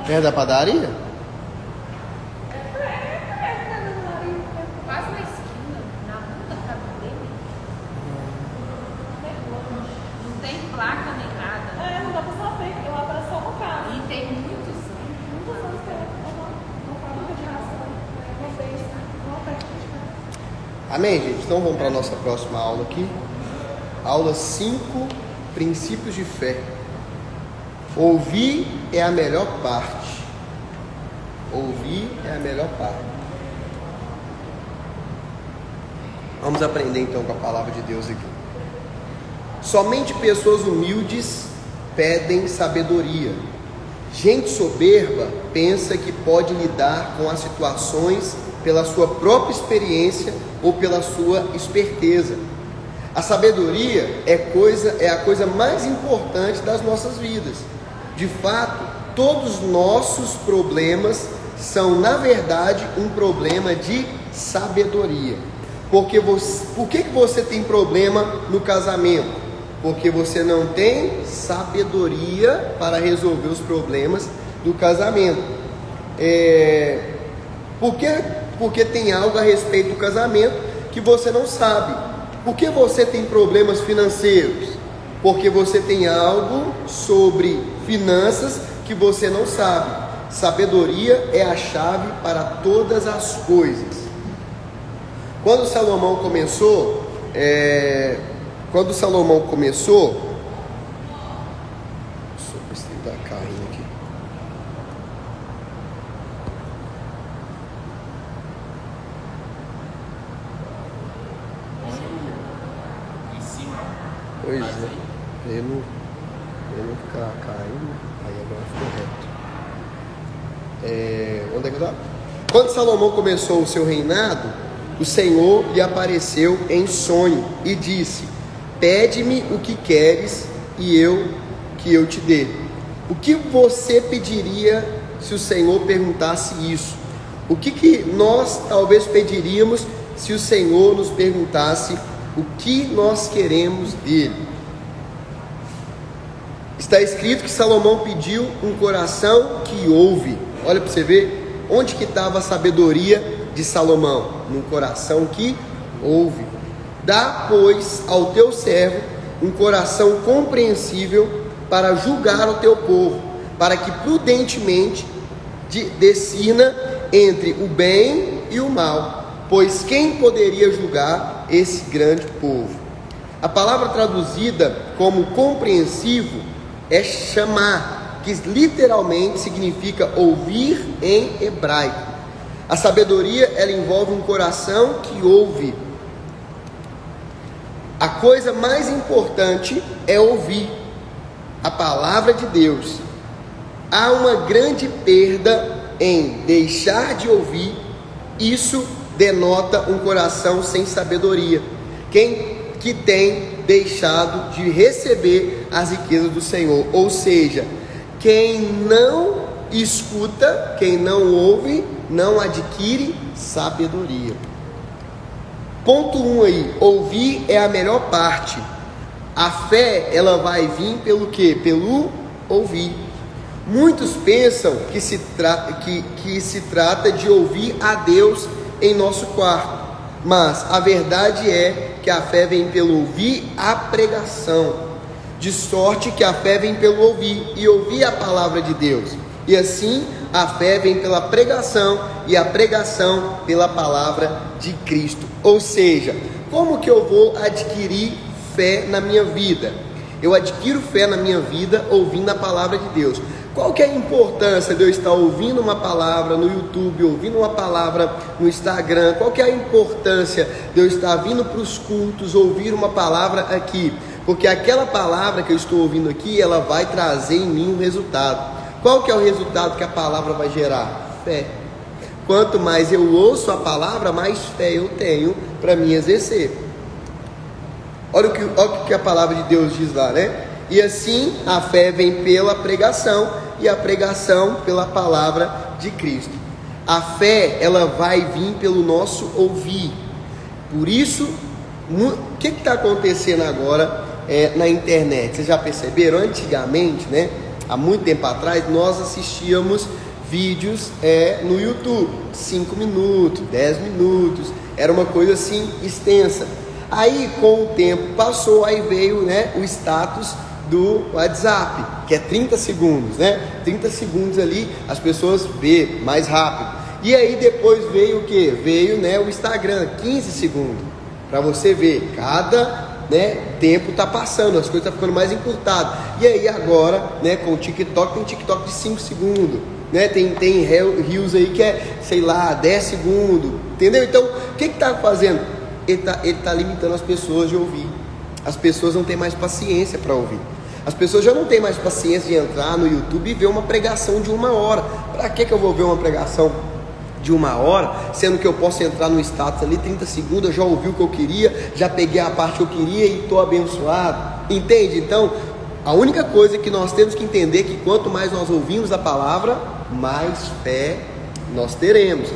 Perto da padaria? Quase na esquina, na rua da casa dele. Não tem placa nem nada. Não dá pra saber, porque lá parece só uma casa. E tem muitos anos. Muitas anos que uma fábrica de ração, uma vez, uma perto de casa. Amém, gente? Então vamos para a nossa próxima aula aqui. Aula 5, princípios de fé. Ouvir é a melhor parte. Ouvir é a melhor parte. Vamos aprender então com a palavra de Deus aqui. Somente pessoas humildes pedem sabedoria. Gente soberba pensa que pode lidar com as situações pela sua própria experiência ou pela sua esperteza. A sabedoria é a coisa mais importante das nossas vidas. De fato, todos os nossos problemas são, na verdade, um problema de sabedoria. Por que você tem problema no casamento? Porque você não tem sabedoria para resolver os problemas do casamento. Porque tem algo a respeito do casamento que você não sabe. Por que você tem problemas financeiros? Porque você tem algo sobre finanças que você não sabe. Sabedoria é a chave para todas as coisas. Quando Salomão começou, deixa eu ver se tá caindo aqui. Em cima. Pois é, ele não ficar caindo, aí agora ficou reto. Onde é que eu tava? Quando Salomão começou o seu reinado, o Senhor lhe apareceu em sonho e disse: pede-me o que queres e que eu te dê. O que você pediria se o Senhor perguntasse isso? O que nós talvez pediríamos se o Senhor nos perguntasse o que nós queremos dele? Está escrito que Salomão pediu um coração que ouve. Olha para você ver onde que estava a sabedoria de Salomão, num coração que ouve. Dá, pois, ao teu servo um coração compreensível para julgar o teu povo, para que prudentemente discirna entre o bem e o mal. Pois quem poderia julgar esse grande povo? A palavra traduzida como compreensivo é chamar, que literalmente significa ouvir em hebraico. A sabedoria, ela envolve um coração que ouve. A coisa mais importante é ouvir a palavra de Deus. Há uma grande perda em deixar de ouvir. Isso denota um coração sem sabedoria. Quem que tem deixado de receber as riquezas do Senhor, ou seja, quem não escuta, quem não ouve, não adquire sabedoria. Ponto 1 aí, ouvir é a melhor parte. A fé, ela vai vir pelo quê? Pelo ouvir. Muitos pensam que se trata de ouvir a Deus em nosso quarto, mas a verdade é que a fé vem pelo ouvir a pregação, de sorte que a fé vem pelo ouvir e ouvir a palavra de Deus, e assim a fé vem pela pregação e a pregação pela palavra de Cristo. Ou seja, como que eu vou adquirir fé na minha vida? Eu adquiro fé na minha vida ouvindo a palavra de Deus. Qual que é a importância de eu estar ouvindo uma palavra no YouTube, ouvindo uma palavra no Instagram? Qual que é a importância de eu estar vindo para os cultos, ouvir uma palavra aqui? Porque aquela palavra que eu estou ouvindo aqui, ela vai trazer em mim um resultado. Qual que é o resultado que a palavra vai gerar? Fé. Quanto mais eu ouço a palavra, mais fé eu tenho para me exercer. Olha o que a palavra de Deus diz lá, né? E assim a fé vem pela pregação e a pregação pela palavra de Cristo. A fé, ela vai vir pelo nosso ouvir. Por isso, o que está acontecendo agora na internet? Vocês já perceberam? Antigamente, né? há muito tempo atrás, nós assistíamos vídeos no YouTube, 5 minutos, 10 minutos, era uma coisa assim extensa. Aí com o tempo passou, aí veio, né, o status do WhatsApp, que é 30 segundos, né? 30 segundos ali, as pessoas vê mais rápido. E aí depois veio o que? Veio, né, o Instagram, 15 segundos, para você ver, cada, né, tempo tá passando, as coisas tá ficando mais encurtadas. E aí agora, né, com o TikTok, tem TikTok de 5 segundos, né, tem Reels aí que é, sei lá, 10 segundos, entendeu? Então, o que tá fazendo? Ele tá limitando as pessoas de ouvir. As pessoas não têm mais paciência para ouvir. As pessoas já não têm mais paciência de entrar no YouTube e ver uma pregação de 1 hora. Para que eu vou ver uma pregação de 1 hora, sendo que eu posso entrar no status ali, 30 segundos, eu já ouvi o que eu queria, já peguei a parte que eu queria e estou abençoado. Entende? Então, a única coisa que nós temos que entender é que quanto mais nós ouvimos a palavra, mais fé nós teremos.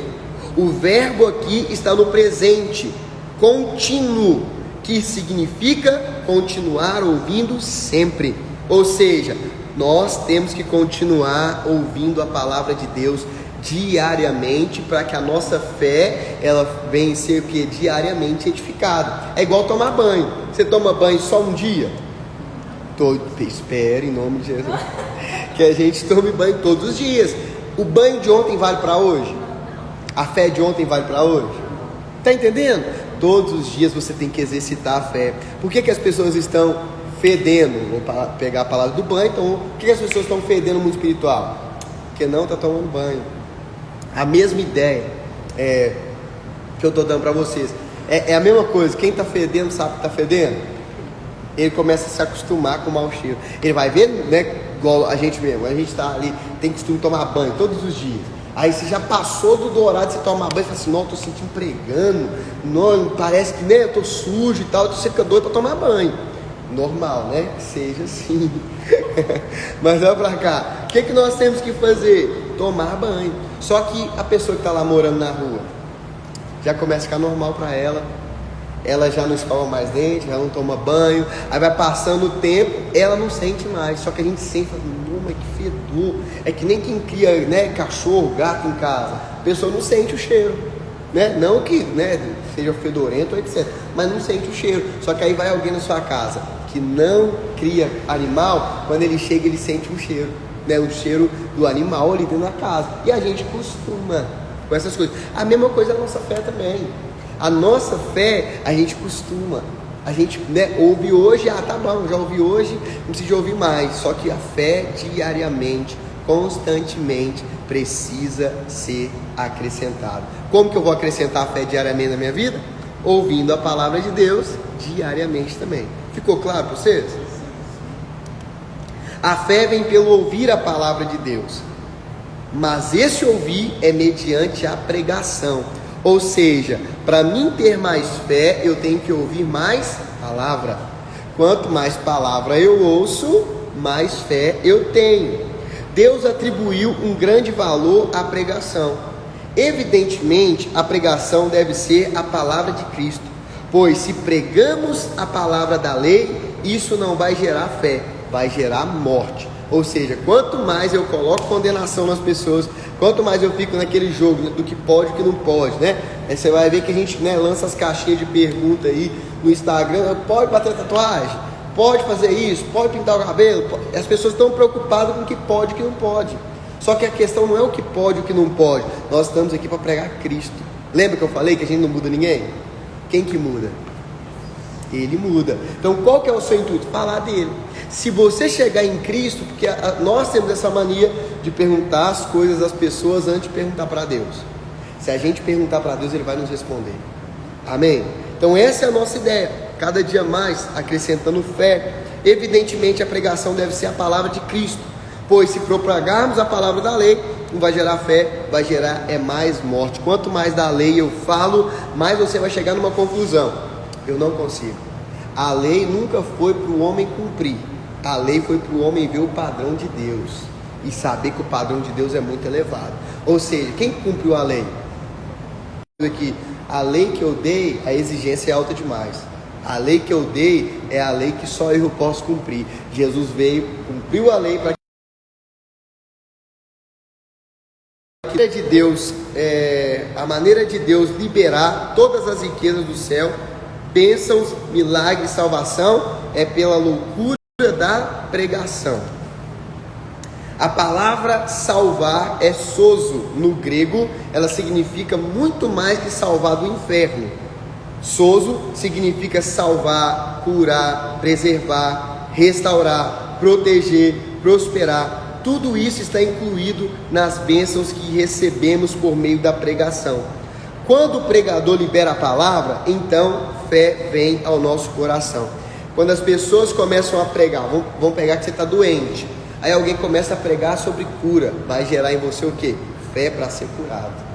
O verbo aqui está no presente contínuo, que significa continuar ouvindo sempre. Ou seja, nós temos que continuar ouvindo a palavra de Deus diariamente, para que a nossa fé ela venha ser que diariamente edificada. É igual tomar banho. Você toma banho só um dia? Espere em nome de Jesus que a gente tome banho todos os dias. O banho de ontem vale para hoje? A fé de ontem vale para hoje? Tá entendendo? Todos os dias você tem que exercitar a fé. Por que as pessoas estão fedendo? Vou pegar a palavra do banho. Então, por que as pessoas estão fedendo no mundo espiritual? Porque não está tomando banho. A mesma ideia que eu estou dando para vocês. É a mesma coisa. Quem está fedendo sabe que está fedendo? Ele começa a se acostumar com o mau cheiro. Ele vai ver, né? Igual a gente mesmo. A gente está ali, tem costume de tomar banho todos os dias. Aí você já passou do dourado, você toma banho e fala assim, não, eu tô sentindo pregando, não, parece que, né, eu tô sujo e tal, você fica doido para tomar banho. Normal, né? Que seja assim. Mas olha pra cá, o que nós temos que fazer? Tomar banho. Só que a pessoa que está lá morando na rua, já começa a ficar normal para ela já não escova mais dente, já não toma banho, aí vai passando o tempo, ela não sente mais, só que a gente sente, mas que fedor, é que nem quem cria, né, cachorro, gato em casa, a pessoa não sente o cheiro, né, não que, né, seja fedorento, etc, mas não sente o cheiro. Só que aí vai alguém na sua casa que não cria animal, quando ele chega ele sente um cheiro, né, o cheiro do animal ali dentro da casa, e a gente costuma com essas coisas. A mesma coisa a nossa fé também. A nossa fé, a gente costuma, a gente, né, ouve hoje, tá bom, já ouvi hoje, não precisa ouvir mais. Só que a fé diariamente, constantemente, precisa ser acrescentada. Como que eu vou acrescentar a fé diariamente na minha vida? Ouvindo a palavra de Deus diariamente também. Ficou claro para vocês? A fé vem pelo ouvir a palavra de Deus, mas esse ouvir é mediante a pregação. Ou seja, para mim ter mais fé, eu tenho que ouvir mais palavra. Quanto mais palavra eu ouço, mais fé eu tenho. Deus atribuiu um grande valor à pregação. Evidentemente, a pregação deve ser a palavra de Cristo, pois se pregamos a palavra da lei, isso não vai gerar fé, vai gerar morte. Ou seja, quanto mais eu coloco condenação nas pessoas, quanto mais eu fico naquele jogo do que pode e que não pode, né? Aí você vai ver que a gente, né, lança as caixinhas de pergunta aí no Instagram, pode bater tatuagem? Pode fazer isso? Pode pintar o cabelo? Pode. As pessoas estão preocupadas com o que pode e o que não pode. Só que a questão não é o que pode e o que não pode. Nós estamos aqui para pregar Cristo. Lembra que eu falei que a gente não muda ninguém? Quem que muda? Ele muda. Então qual que é o seu intuito? Falar dele. Se você chegar em Cristo, porque nós temos essa mania de perguntar as coisas às pessoas antes de perguntar para Deus. Se a gente perguntar para Deus, Ele vai nos responder. Amém? Então essa é a nossa ideia. Cada dia mais acrescentando fé. Evidentemente a pregação deve ser a palavra de Cristo, pois se propagarmos a palavra da lei, não vai gerar fé, vai gerar mais morte. Quanto mais da lei eu falo, mais você vai chegar numa conclusão. Eu não consigo. A lei nunca foi para o homem cumprir. A lei foi para o homem ver o padrão de Deus e saber que o padrão de Deus é muito elevado. Ou seja, quem cumpriu a lei? Aqui, a lei que eu dei, a exigência é alta demais. A lei que eu dei é a lei que só eu posso cumprir. Jesus veio, cumpriu a lei para a maneira de Deus liberar todas as riquezas do céu, bênçãos, milagres, salvação, é pela loucura da pregação. A palavra salvar é sozo no grego, ela significa muito mais que salvar do inferno. Sozo significa salvar, curar, preservar, restaurar, proteger, prosperar. Tudo isso está incluído nas bênçãos que recebemos por meio da pregação. Quando o pregador libera a palavra, então fé vem ao nosso coração. Quando as pessoas começam a pregar, vamos pegar que você está doente, aí alguém começa a pregar sobre cura, vai gerar em você o quê? Fé para ser curado.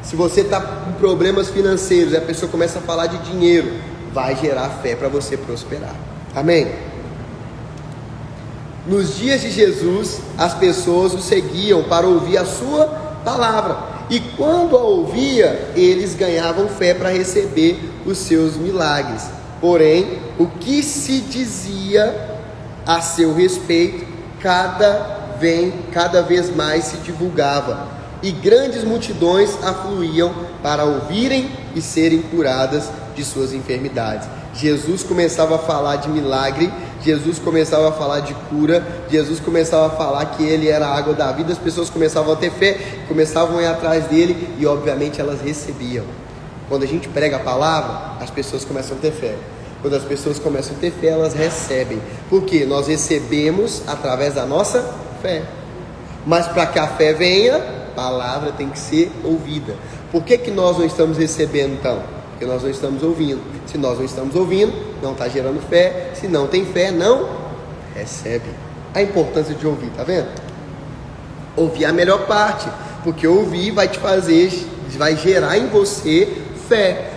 Se você está com problemas financeiros e a pessoa começa a falar de dinheiro, vai gerar fé para você prosperar. Amém? Nos dias de Jesus, as pessoas o seguiam para ouvir a sua palavra. E quando a ouvia, eles ganhavam fé para receber os seus milagres. Porém, o que se dizia a seu respeito, cada vez mais se divulgava. E grandes multidões afluíam para ouvirem e serem curadas de suas enfermidades. Jesus começava a falar de milagre, Jesus começava a falar de cura, Jesus começava a falar que Ele era a água da vida, as pessoas começavam a ter fé, começavam a ir atrás dele e obviamente elas recebiam. Quando a gente prega a palavra, as pessoas começam a ter fé. Quando as pessoas começam a ter fé, elas recebem. Porque nós recebemos através da nossa fé. Mas para que a fé venha, a palavra tem que ser ouvida. Por que nós não estamos recebendo então? Porque nós não estamos ouvindo. Se nós não estamos ouvindo, não está gerando fé. Se não tem fé, não recebe. A importância de ouvir, tá vendo? Ouvir é a melhor parte, porque ouvir vai te fazer, vai gerar em você fé.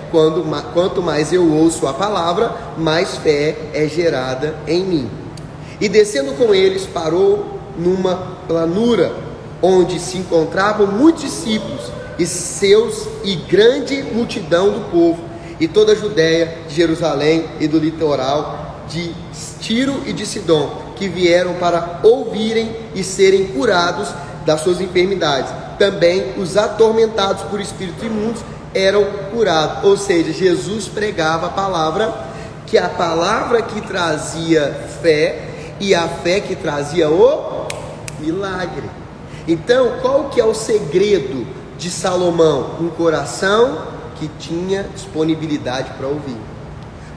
Quanto mais eu ouço a palavra, mais fé é gerada em mim. E descendo com eles, parou numa planura, onde se encontravam muitos discípulos e grande multidão do povo, e toda a Judéia, de Jerusalém e do litoral de Tiro e de Sidom, que vieram para ouvirem e serem curados das suas enfermidades. Também os atormentados por espíritos imundos eram curados. Ou seja, Jesus pregava a palavra que trazia fé, e a fé que trazia o milagre. Então, qual que é o segredo de Salomão? Um coração que tinha disponibilidade para ouvir.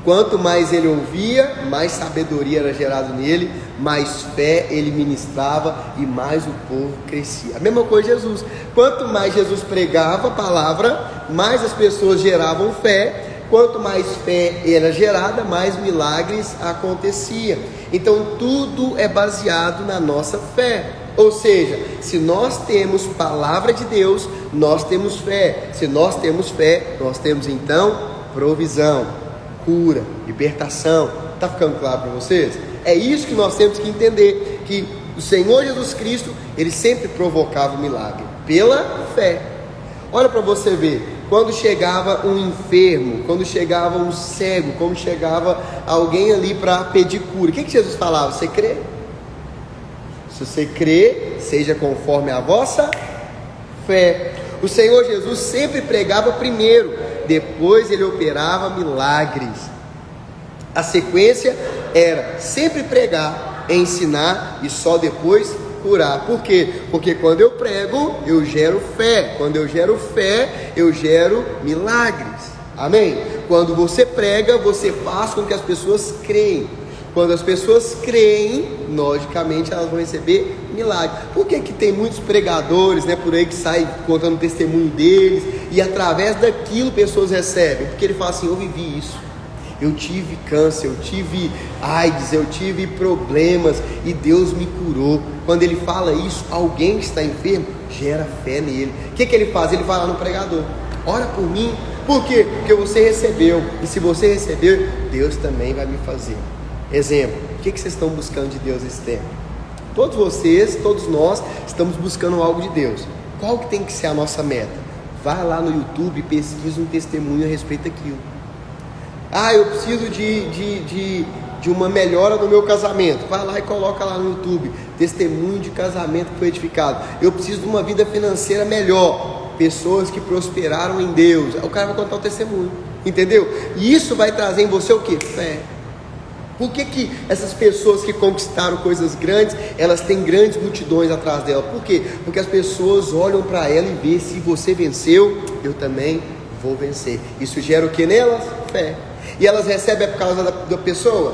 Quanto mais ele ouvia, mais sabedoria era gerada nele, mais fé ele ministrava e mais o povo crescia. A mesma coisa Jesus. Quanto mais Jesus pregava a palavra, mais as pessoas geravam fé. Quanto mais fé era gerada, mais milagres aconteciam. Então tudo é baseado na nossa fé. Ou seja, se nós temos palavra de Deus, nós temos fé. Se nós temos fé, nós temos então provisão, cura, libertação. Está ficando claro para vocês? É isso que nós temos que entender, que o Senhor Jesus Cristo, Ele sempre provocava o milagre, pela fé. Olha para você ver, quando chegava um enfermo, quando chegava um cego, quando chegava alguém ali para pedir cura, o que Jesus falava? Você crê? Se você crê, seja conforme a vossa fé. O Senhor Jesus sempre pregava primeiro, depois Ele operava milagres. A sequência era sempre pregar, ensinar e só depois curar. Por quê? Porque quando eu prego, eu gero fé. Quando eu gero fé, eu gero milagres. Amém? Quando você prega, você faz com que as pessoas creem. Quando as pessoas creem, logicamente elas vão receber milagre. Por que tem muitos pregadores, por aí que saem contando o testemunho deles, e através daquilo pessoas recebem? Porque ele fala assim: eu vivi isso, eu tive câncer, eu tive AIDS, eu tive problemas e Deus me curou. Quando ele fala isso, alguém que está enfermo gera fé nele. O que ele faz? Ele vai lá no pregador: ora por mim. Por quê? Porque você recebeu, e se você recebeu, Deus também vai me fazer. Exemplo, o que vocês estão buscando de Deus esse tempo? Todos vocês, todos nós, estamos buscando algo de Deus. Qual que tem que ser a nossa meta? Vai lá no YouTube e pesquisa um testemunho a respeito daquilo. Eu preciso de uma melhora no meu casamento. Vai lá e coloca lá no YouTube, testemunho de casamento que foi edificado. Eu preciso de uma vida financeira melhor, pessoas que prosperaram em Deus. O cara vai contar o testemunho, entendeu? E isso vai trazer em você o que? Fé. Por que essas pessoas que conquistaram coisas grandes, elas têm grandes multidões atrás dela? Por quê? Porque as pessoas olham para ela e vê, se você venceu, eu também vou vencer. Isso gera o que nelas? Fé. E elas recebem por causa da pessoa?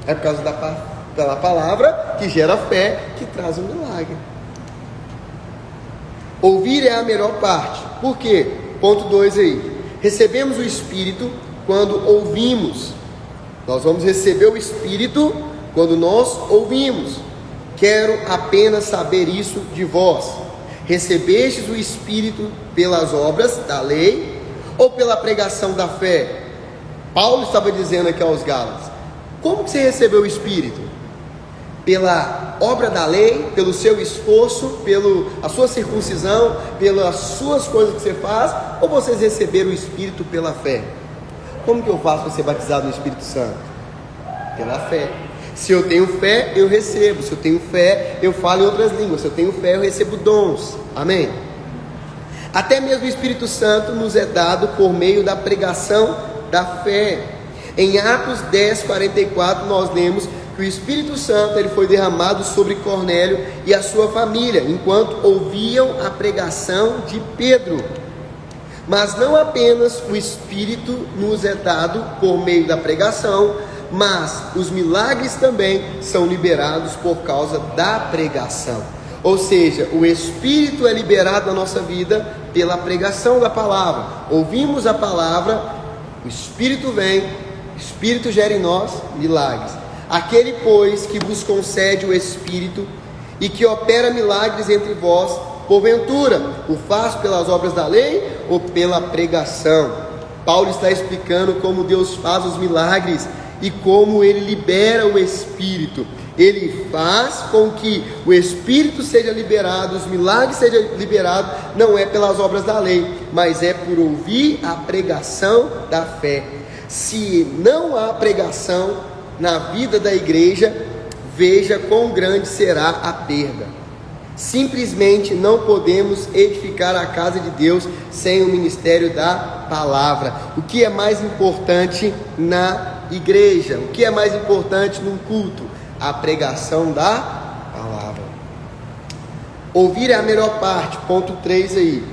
É por causa da palavra que gera fé, que traz um milagre. Ouvir é a melhor parte. Por quê? Ponto 2 aí. Recebemos o Espírito quando ouvimos. Nós vamos receber o Espírito quando nós ouvimos. Quero apenas saber isso de vós. Recebestes o Espírito pelas obras da lei ou pela pregação da fé? Paulo estava dizendo aqui aos Gálatas: como que você recebeu o Espírito? Pela obra da lei, pelo seu esforço, pela sua circuncisão, pelas suas coisas que você faz, ou vocês receberam o Espírito pela fé? Como que eu faço para ser batizado no Espírito Santo? Pela fé. Se eu tenho fé, eu recebo. Se eu tenho fé, eu falo em outras línguas. Se eu tenho fé, eu recebo dons. Amém? Até mesmo o Espírito Santo nos é dado por meio da pregação da fé. Em Atos 10:44 nós lemos que o Espírito Santo ele foi derramado sobre Cornélio e a sua família, enquanto ouviam a pregação de Pedro. Mas não apenas o Espírito nos é dado por meio da pregação, mas os milagres também são liberados por causa da pregação. Ou seja, o Espírito é liberado na nossa vida pela pregação da palavra. Ouvimos a palavra, o Espírito vem, o Espírito gera em nós milagres. Aquele, pois, que vos concede o Espírito e que opera milagres entre vós, porventura, o faz pelas obras da lei ou pela pregação? Paulo está explicando como Deus faz os milagres e como Ele libera o Espírito. Ele faz com que o Espírito seja liberado, os milagres sejam liberados, não é pelas obras da lei, mas é por ouvir a pregação da fé. Se não há pregação na vida da igreja, veja quão grande será a perda. Simplesmente não podemos edificar a casa de Deus sem o ministério da palavra. O que é mais importante na igreja? O que é mais importante num culto? A pregação da palavra. Ouvir é a melhor parte. Ponto 3 aí.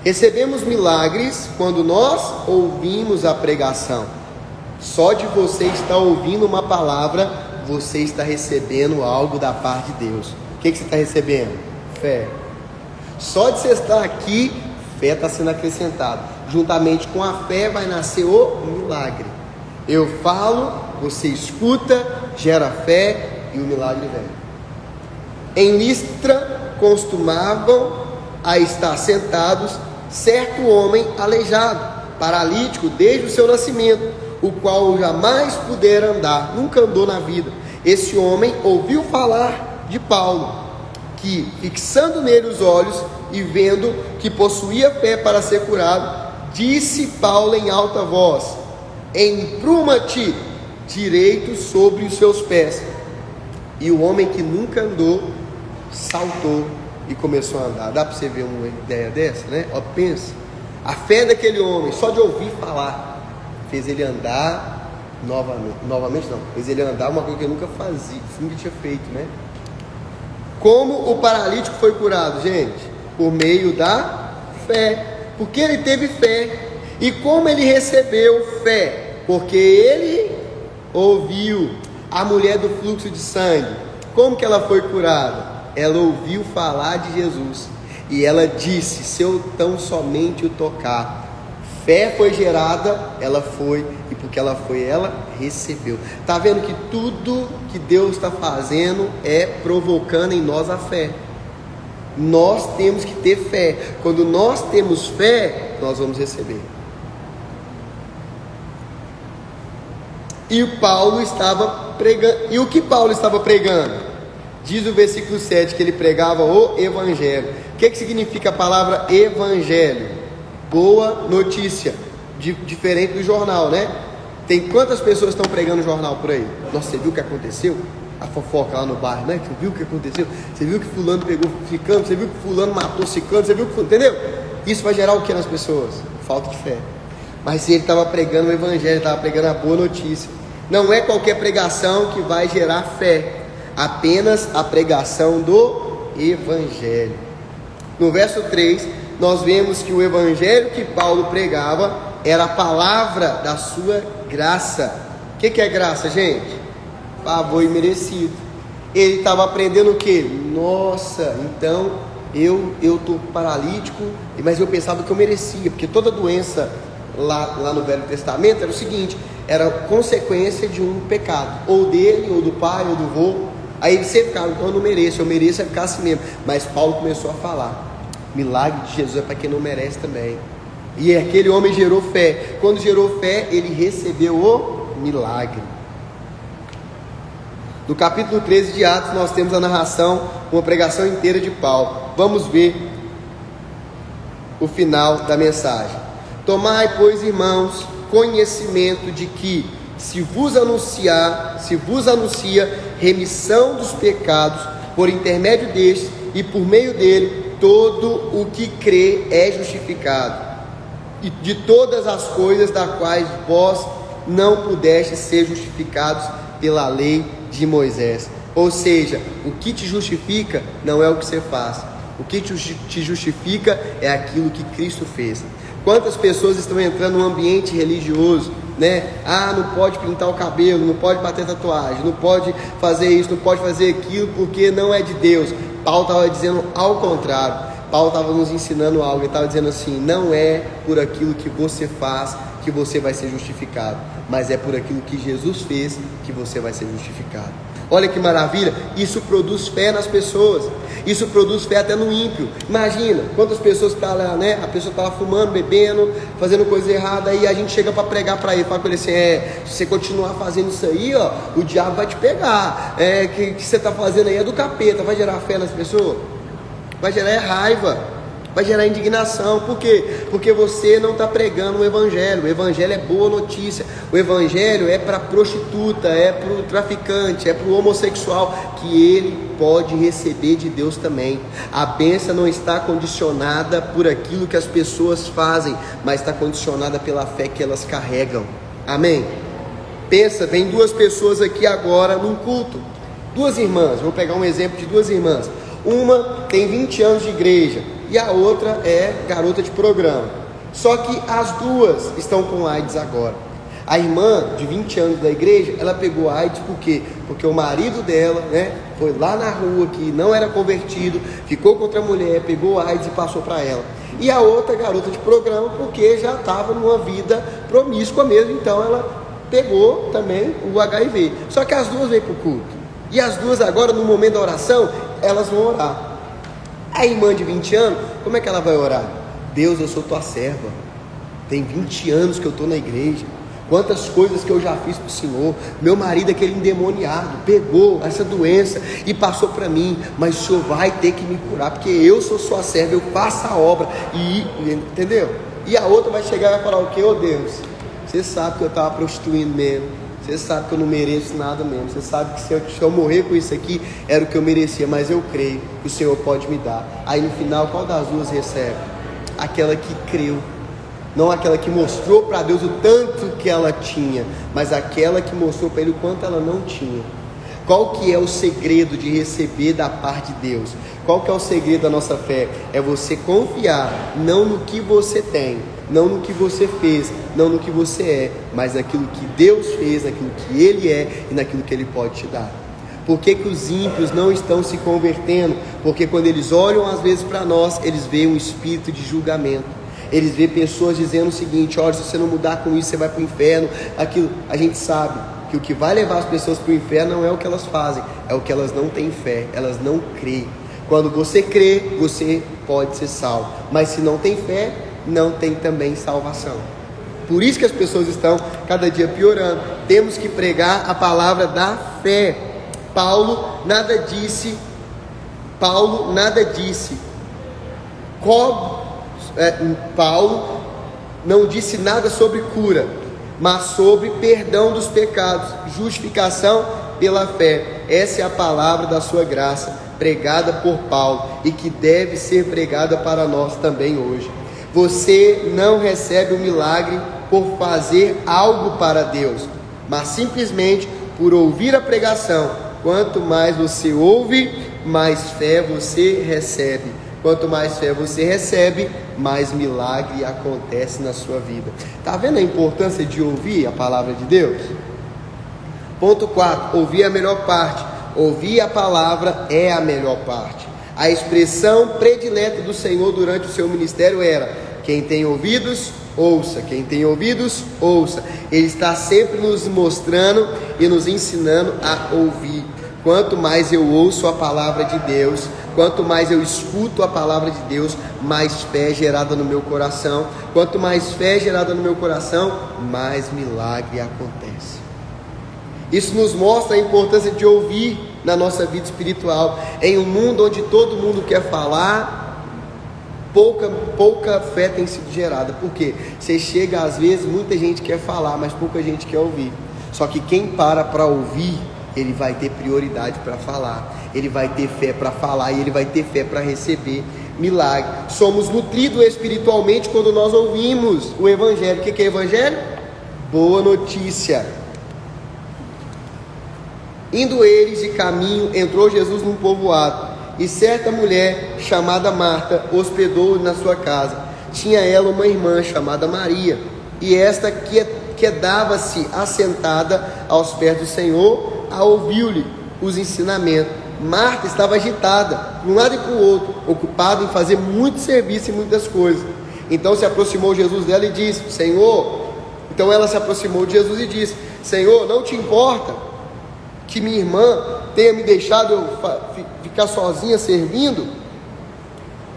Recebemos milagres quando nós ouvimos a pregação. Só de você estar ouvindo uma palavra, você está recebendo algo da parte de Deus. O que você está recebendo? Fé. Só de você estar aqui, fé está sendo acrescentada. Juntamente com a fé vai nascer o milagre. Eu falo, você escuta, gera fé e o milagre vem. Em Listra costumavam a estar sentados certo homem aleijado, paralítico desde o seu nascimento, o qual jamais pudera andar, nunca andou na vida. Esse homem ouviu falar de Paulo, que, fixando nele os olhos e vendo que possuía fé para ser curado, disse Paulo em alta voz: empruma-te direito sobre os seus pés. E o homem que nunca andou saltou e começou a andar. Dá para você ver uma ideia dessa, né? Ó, pensa, a fé daquele homem, só de ouvir falar, fez ele andar novamente não, fez ele andar uma coisa que ele nunca fazia, nunca tinha feito, né? Como o paralítico foi curado, gente? Por meio da fé, porque ele teve fé. E como ele recebeu fé? Porque ele ouviu. A mulher do fluxo de sangue, como que ela foi curada? Ela ouviu falar de Jesus e ela disse: se eu tão somente o tocar. Fé foi gerada, ela foi, e porque ela foi, ela recebeu. Está vendo que tudo que Deus está fazendo é provocando em nós a fé. Nós temos que ter fé. Quando nós temos fé, nós vamos receber. E Paulo estava pregando. E o que Paulo estava pregando? Diz o versículo 7 que ele pregava o evangelho. O que significa a palavra evangelho? Boa notícia. Diferente do jornal, né? Tem quantas pessoas estão pregando jornal por aí? Nossa, você viu o que aconteceu? A fofoca lá no bairro, né? Você viu o que aconteceu? Você viu que fulano pegou ciclano? Você viu que fulano matou ciclano? Você viu que... Entendeu? Isso vai gerar o que nas pessoas? Falta de fé. Mas ele estava pregando o evangelho, estava pregando a boa notícia. Não é qualquer pregação que vai gerar fé, apenas a pregação do evangelho. No verso 3, nós vemos que o evangelho que Paulo pregava era a palavra da sua graça. O que é graça, gente? Favor imerecido. Ele estava aprendendo o quê? Nossa, então eu estou paralítico, mas eu pensava que eu merecia, porque toda doença lá no Velho Testamento era o seguinte, era consequência de um pecado, ou dele, ou do pai, ou do vô. Aí ele sempre ficava, então eu mereço é ficar assim mesmo. Mas Paulo começou a falar, milagre de Jesus é para quem não merece também. E aquele homem gerou fé. Quando gerou fé, ele recebeu o milagre. No capítulo 13 de Atos, nós temos a narração, uma pregação inteira de Paulo. Vamos ver o final da mensagem. Tomai, pois, irmãos, conhecimento de que se vos anuncia remissão dos pecados por intermédio deste, e por meio dele todo o que crê é justificado, e de todas as coisas das quais vós não pudestes ser justificados pela lei de Moisés. Ou seja, o que te justifica não é o que você faz, o que te justifica é aquilo que Cristo fez. Quantas pessoas estão entrando num ambiente religioso, né? Ah, não pode pintar o cabelo, não pode bater tatuagem, não pode fazer isso, não pode fazer aquilo, porque não é de Deus. Paulo estava dizendo ao contrário. Paulo estava nos ensinando algo, ele estava dizendo assim, não é por aquilo que você faz que você vai ser justificado, mas é por aquilo que Jesus fez que você vai ser justificado. Olha que maravilha, isso produz fé nas pessoas, isso produz fé até no ímpio. Imagina, quantas pessoas estão lá, né? A pessoa está lá fumando, bebendo, fazendo coisa errada, aí a gente chega para pregar para ele, fala com ele assim, se você continuar fazendo isso aí, ó, o diabo vai te pegar, que você está fazendo aí é do capeta. Vai gerar fé nas pessoas? Vai gerar raiva, vai gerar indignação. Por quê? Porque você não está pregando o evangelho. O evangelho é boa notícia. O evangelho é para a prostituta, é para o traficante, é para o homossexual, que ele pode receber de Deus também. A bênção não está condicionada por aquilo que as pessoas fazem, mas está condicionada pela fé que elas carregam. Amém? Pensa, vem duas pessoas aqui agora num culto, duas irmãs, vou pegar um exemplo de duas irmãs. Uma tem 20 anos de igreja e a outra é garota de programa. Só que as duas estão com AIDS agora. A irmã de 20 anos da igreja, ela pegou AIDS por quê? Porque o marido dela, né, foi lá na rua, que não era convertido, ficou com outra mulher, pegou AIDS e passou para ela. E a outra garota de programa, porque já estava numa vida promíscua mesmo, então ela pegou também o HIV. Só que as duas veio para o culto. E as duas agora, no momento da oração, elas vão orar. A irmã de 20 anos, como é que ela vai orar? Deus, eu sou tua serva, tem 20 anos que eu estou na igreja, quantas coisas que eu já fiz para o Senhor. Meu marido, aquele endemoniado, pegou essa doença e passou para mim, mas o Senhor vai ter que me curar, porque eu sou sua serva, eu faço a obra, entendeu? E a outra vai chegar e vai falar o quê? Deus, você sabe que eu estava prostituindo mesmo, você sabe que eu não mereço nada mesmo, você sabe que se eu morrer com isso aqui, era o que eu merecia, mas eu creio que o Senhor pode me dar. Aí no final, qual das duas recebe? Aquela que creu, não aquela que mostrou para Deus o tanto que ela tinha, mas aquela que mostrou para Ele o quanto ela não tinha. Qual que é o segredo de receber da parte de Deus? Qual que é o segredo da nossa fé? É você confiar, não no que você tem, não no que você fez, não no que você é, mas naquilo que Deus fez, naquilo que Ele é e naquilo que Ele pode te dar. Por que que os ímpios não estão se convertendo? Porque quando eles olham às vezes para nós, eles veem um espírito de julgamento. Eles veem pessoas dizendo o seguinte, olha, se você não mudar com isso, você vai para o inferno. Aquilo, a gente sabe que o que vai levar as pessoas para o inferno não é o que elas fazem, é o que elas não têm fé, elas não creem. Quando você crê, você pode ser salvo, mas se não tem fé, não tem também salvação. Por isso que as pessoas estão cada dia piorando. Temos que pregar a palavra da fé. Paulo nada disse. Paulo não disse nada sobre cura. mas sobre perdão dos pecados, justificação pela fé. Essa é a palavra da sua graça, pregada por Paulo e que deve ser pregada para nós também hoje. Você não recebe o milagre por fazer algo para Deus, mas simplesmente por ouvir a pregação. Quanto mais você ouve, mais fé você recebe. Quanto mais fé você recebe, mais milagre acontece na sua vida. Está vendo a importância de ouvir a palavra de Deus? Ponto 4, ouvir a melhor parte. Ouvir a palavra é a melhor parte. A expressão predileta do Senhor durante o seu ministério era: quem tem ouvidos, ouça. Quem tem ouvidos, ouça. Ele está sempre nos mostrando e nos ensinando a ouvir. Quanto mais eu ouço a palavra de Deus, quanto mais eu escuto a palavra de Deus, mais fé é gerada no meu coração. Quanto mais fé é gerada no meu coração, mais milagre acontece. Isso nos mostra a importância de ouvir na nossa vida espiritual. Em um mundo onde todo mundo quer falar, pouca fé tem sido gerada. Por quê? Você chega, às vezes, muita gente quer falar, mas pouca gente quer ouvir. Só que quem para ouvir, ele vai ter prioridade para falar. Ele vai ter fé para falar e ele vai ter fé para receber milagre. Somos nutridos espiritualmente quando nós ouvimos o Evangelho. O que é Evangelho? Boa notícia. Indo eles de caminho, entrou Jesus num povoado, e certa mulher, chamada Marta, hospedou-o na sua casa. Tinha ela uma irmã chamada Maria, e esta quedava-se assentada aos pés do Senhor, a ouviu-lhe os ensinamentos. Marta estava agitada, de um lado e para o outro, ocupada em fazer muito serviço e muitas coisas. Então se aproximou Jesus dela e disse: Senhor, então ela se aproximou de Jesus e disse: Senhor, não te importa que minha irmã tenha me deixado eu ficar sozinha servindo?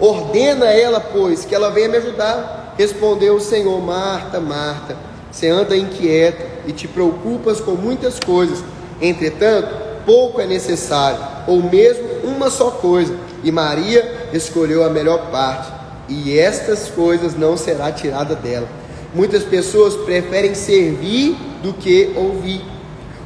Ordena ela, pois, que ela venha me ajudar. Respondeu o Senhor: Marta, Marta, você anda inquieta e te preocupas com muitas coisas. Entretanto, pouco é necessário, ou mesmo uma só coisa. E Maria escolheu a melhor parte, e estas coisas não será tirada dela. Muitas pessoas preferem servir do que ouvir.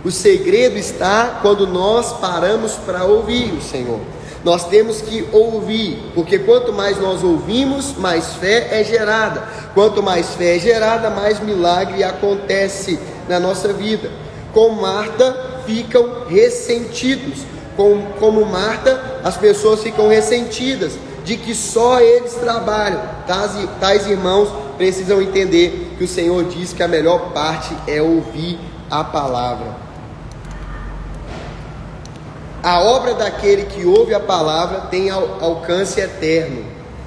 O segredo está quando nós paramos para ouvir o Senhor. Nós temos que ouvir, porque quanto mais nós ouvimos, mais fé é gerada. Quanto mais fé é gerada, mais milagre acontece na nossa vida. Com Marta, ficam ressentidos. Como Marta, as pessoas ficam ressentidas de que só eles trabalham. Tais irmãos precisam entender que o Senhor diz que a melhor parte é ouvir a palavra. A obra daquele que ouve a palavra tem alcance eterno,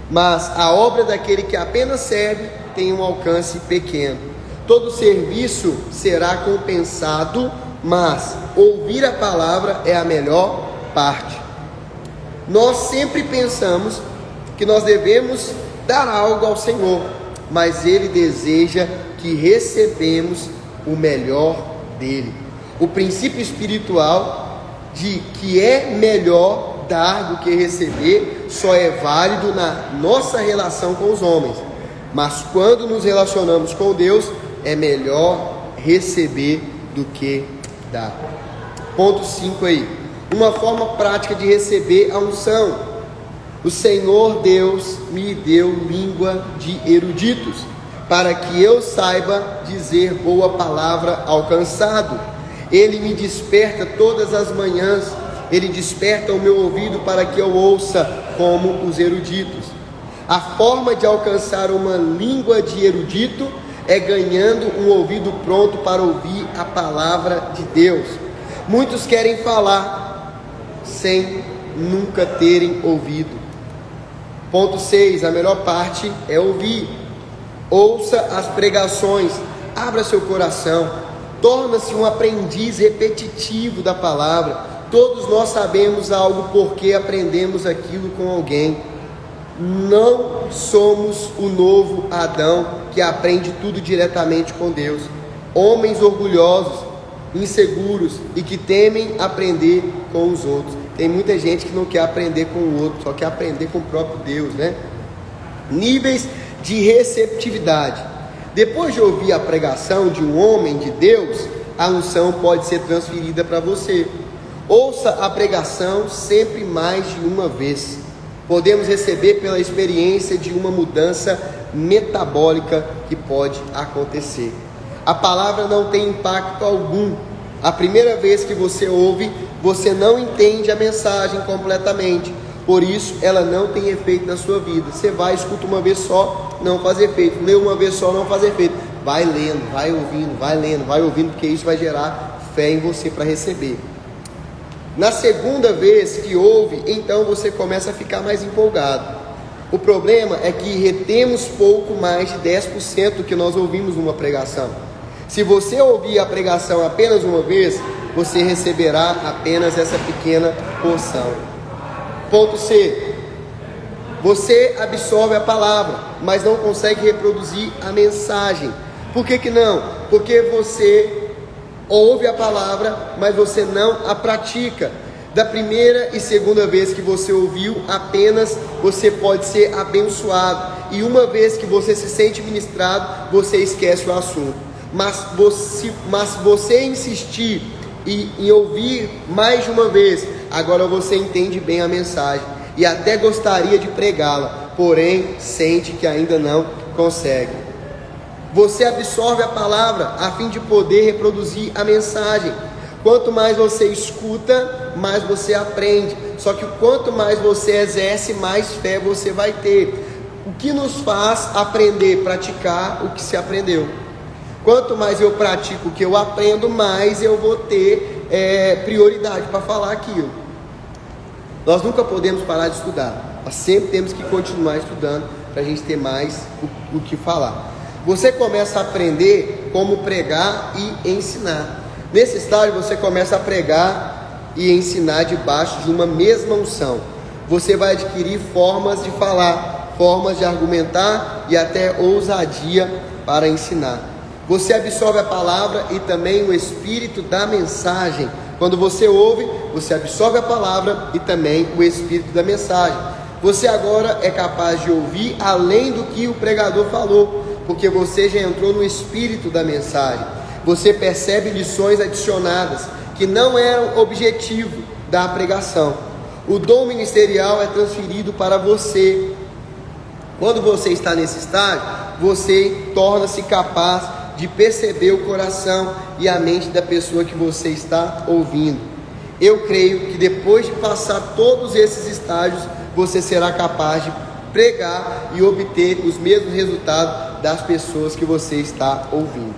mas a obra daquele que apenas serve tem um alcance pequeno. Todo serviço será compensado, mas ouvir a palavra é a melhor parte. Nós sempre pensamos que nós devemos dar algo ao Senhor, mas Ele deseja que recebemos o melhor dele. O princípio espiritual de que é melhor dar do que receber só é válido na nossa relação com os homens, mas quando nos relacionamos com Deus é melhor receber do que dar. Ponto 5 aí, uma forma prática de receber a unção. O Senhor Deus me deu língua de eruditos, para que eu saiba dizer boa palavra ao cansado. Ele me desperta todas as manhãs, Ele desperta o meu ouvido para que eu ouça como os eruditos. A forma de alcançar uma língua de erudito é ganhando um ouvido pronto para ouvir a palavra de Deus. Muitos querem falar sem nunca terem ouvido. Ponto 6, a melhor parte é ouvir. Ouça as pregações, abra seu coração. Torna-se um aprendiz repetitivo da palavra. Todos nós sabemos algo porque aprendemos aquilo com alguém. Não somos o novo Adão que aprende tudo diretamente com Deus. Homens orgulhosos, inseguros e que temem aprender com os outros. Tem muita gente que não quer aprender com o outro, só quer aprender com o próprio Deus, né? Níveis de receptividade. Depois de ouvir a pregação de um homem de Deus, a unção pode ser transferida para você. Ouça a pregação sempre mais de uma vez. Podemos receber pela experiência de uma mudança metabólica que pode acontecer. A palavra não tem impacto algum. A primeira vez que você ouve, você não entende a mensagem completamente. Por isso, ela não tem efeito na sua vida. Você vai, escuta uma vez só, não faz efeito. Lê uma vez só, não faz efeito. Vai lendo, vai ouvindo, vai lendo, vai ouvindo, porque isso vai gerar fé em você para receber. Na segunda vez que ouve, então você começa a ficar mais empolgado. O problema é que retemos pouco mais de 10% do que nós ouvimos numa pregação. Se você ouvir a pregação apenas uma vez, você receberá apenas essa pequena porção. Ponto C. Você absorve a palavra, mas não consegue reproduzir a mensagem. Por que não? Porque você ouve a palavra, mas você não a pratica. Da primeira e segunda vez que você ouviu, apenas você pode ser abençoado. E uma vez que você se sente ministrado, você esquece o assunto. Mas você insistir em ouvir mais de uma vez, agora você entende bem a mensagem e até gostaria de pregá-la, porém sente que ainda não consegue. Você absorve a palavra a fim de poder reproduzir a mensagem. Quanto mais você escuta, mais você aprende. Só que quanto mais você exerce, mais fé você vai ter. O que nos faz aprender, praticar o que se aprendeu. Quanto mais eu pratico o que eu aprendo, mais eu vou ter prioridade para falar aquilo. Nós nunca podemos parar de estudar. Nós sempre temos que continuar estudando para a gente ter mais o que falar. Você começa a aprender como pregar e ensinar. Nesse estágio você começa a pregar e ensinar debaixo de uma mesma unção. Você vai adquirir formas de falar, formas de argumentar e até ousadia para ensinar. Você absorve a palavra e também o espírito da mensagem. Quando você ouve, você absorve a palavra e também o espírito da mensagem. Você agora é capaz de ouvir além do que o pregador falou, porque você já entrou no espírito da mensagem. Você percebe lições adicionadas que não eram objetivo da pregação. O dom ministerial é transferido para você. Quando você está nesse estágio, você torna-se capaz de perceber o coração e a mente da pessoa que você está ouvindo. Eu creio que depois de passar todos esses estágios, você será capaz de pregar e obter os mesmos resultados das pessoas que você está ouvindo.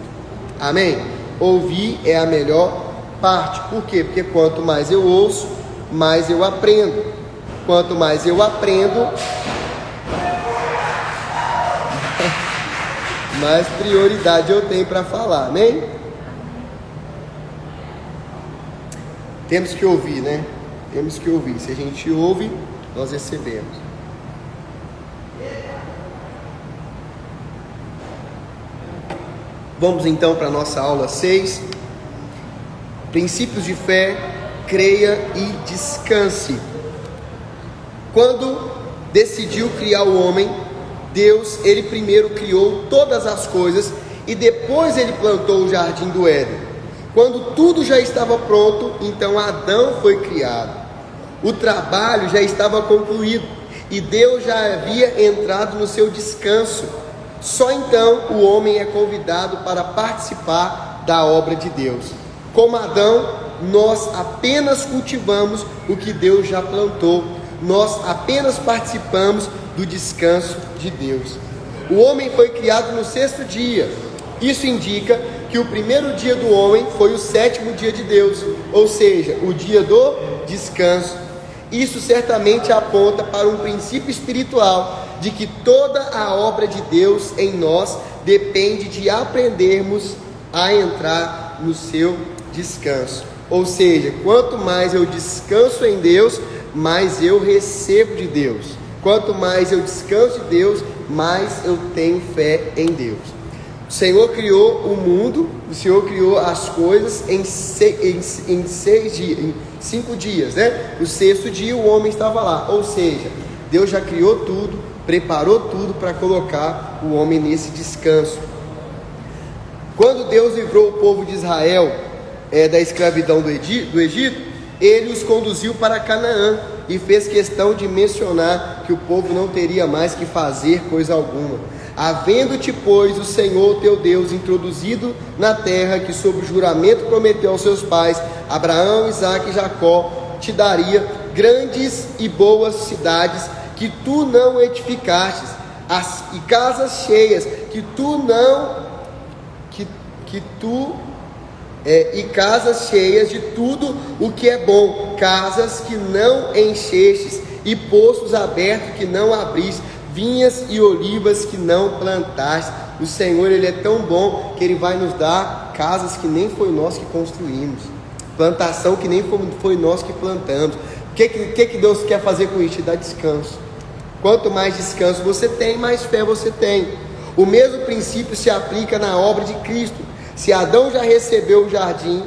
Amém? Ouvir é a melhor parte. Por quê? Porque quanto mais eu ouço, mais eu aprendo. Quanto mais eu aprendo, mais prioridade eu tenho para falar. Amém? Temos que ouvir, né? Temos que ouvir. Se a gente ouve, nós recebemos. Vamos então para a nossa aula 6. Princípios de fé, creia e descanse. Quando decidiu criar o homem, Deus, ele primeiro criou todas as coisas e depois ele plantou o jardim do Éden. Quando tudo já estava pronto, então Adão foi criado. O trabalho já estava concluído e Deus já havia entrado no seu descanso. Só então o homem é convidado para participar da obra de Deus. Como Adão, nós apenas cultivamos o que Deus já plantou. Nós apenas participamos do descanso de Deus. O homem foi criado no 6º dia. Isso indica que o primeiro dia do homem foi o 7º dia de Deus, ou seja, o dia do descanso. Isso certamente aponta para um princípio espiritual de que toda a obra de Deus em nós depende de aprendermos a entrar no seu descanso. Ou seja, quanto mais eu descanso em Deus, mais eu recebo de Deus. Quanto mais eu descanso de Deus, mais eu tenho fé em Deus. O Senhor criou o mundo, o Senhor criou as coisas em 5 dias, né? O 6º dia o homem estava lá, ou seja, Deus já criou tudo, preparou tudo para colocar o homem nesse descanso. Quando Deus livrou o povo de Israel da escravidão do Egito, ele os conduziu para Canaã e fez questão de mencionar que o povo não teria mais que fazer coisa alguma. Havendo-te, pois, o Senhor teu Deus introduzido na terra que sob juramento prometeu aos seus pais, Abraão, Isaque e Jacó, te daria grandes e boas cidades que tu não edificastes, e casas cheias que tu não e casas cheias de tudo o que é bom, casas que não enchestes, e poços abertos que não abriste, vinhas e olivas que não plantaste. O Senhor, Ele é tão bom que Ele vai nos dar casas que nem foi nós que construímos, plantação que nem foi nós que plantamos. O que Deus quer fazer com isso? Te dar descanso. Quanto mais descanso você tem, mais fé você tem. O mesmo princípio se aplica na obra de Cristo. Se Adão já recebeu o jardim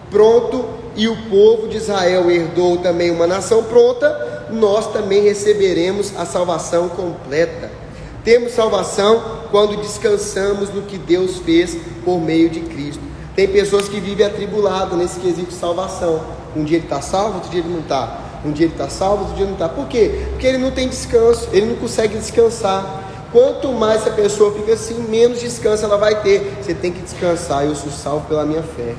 pronto e o povo de Israel herdou também uma nação pronta, nós também receberemos a salvação completa. Temos salvação quando descansamos no que Deus fez por meio de Cristo. Tem pessoas que vivem atribuladas nesse quesito de salvação. Um dia ele está salvo, outro dia ele não está. Um dia ele está salvo, outro dia ele não está. Por quê? Porque ele não tem descanso, ele não consegue descansar. Quanto mais a pessoa fica assim, menos descanso ela vai ter. Você tem que descansar. Eu sou salvo pela minha fé.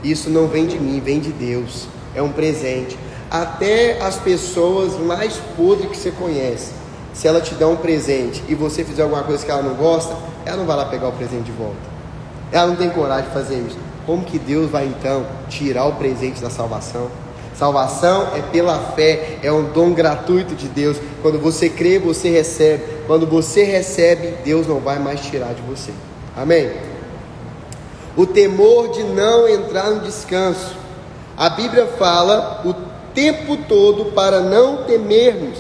Isso não vem de mim, vem de Deus. É um presente. Até as pessoas mais podres que você conhece, se ela te dá um presente e você fizer alguma coisa que ela não gosta, ela não vai lá pegar o presente de volta. Ela não tem coragem de fazer isso. Como que Deus vai então tirar o presente da salvação? Salvação é pela fé, é um dom gratuito de Deus. Quando você crê, você recebe. Quando você recebe, Deus não vai mais tirar de você. Amém? O temor de não entrar no descanso. A Bíblia fala o tempo todo para não temermos.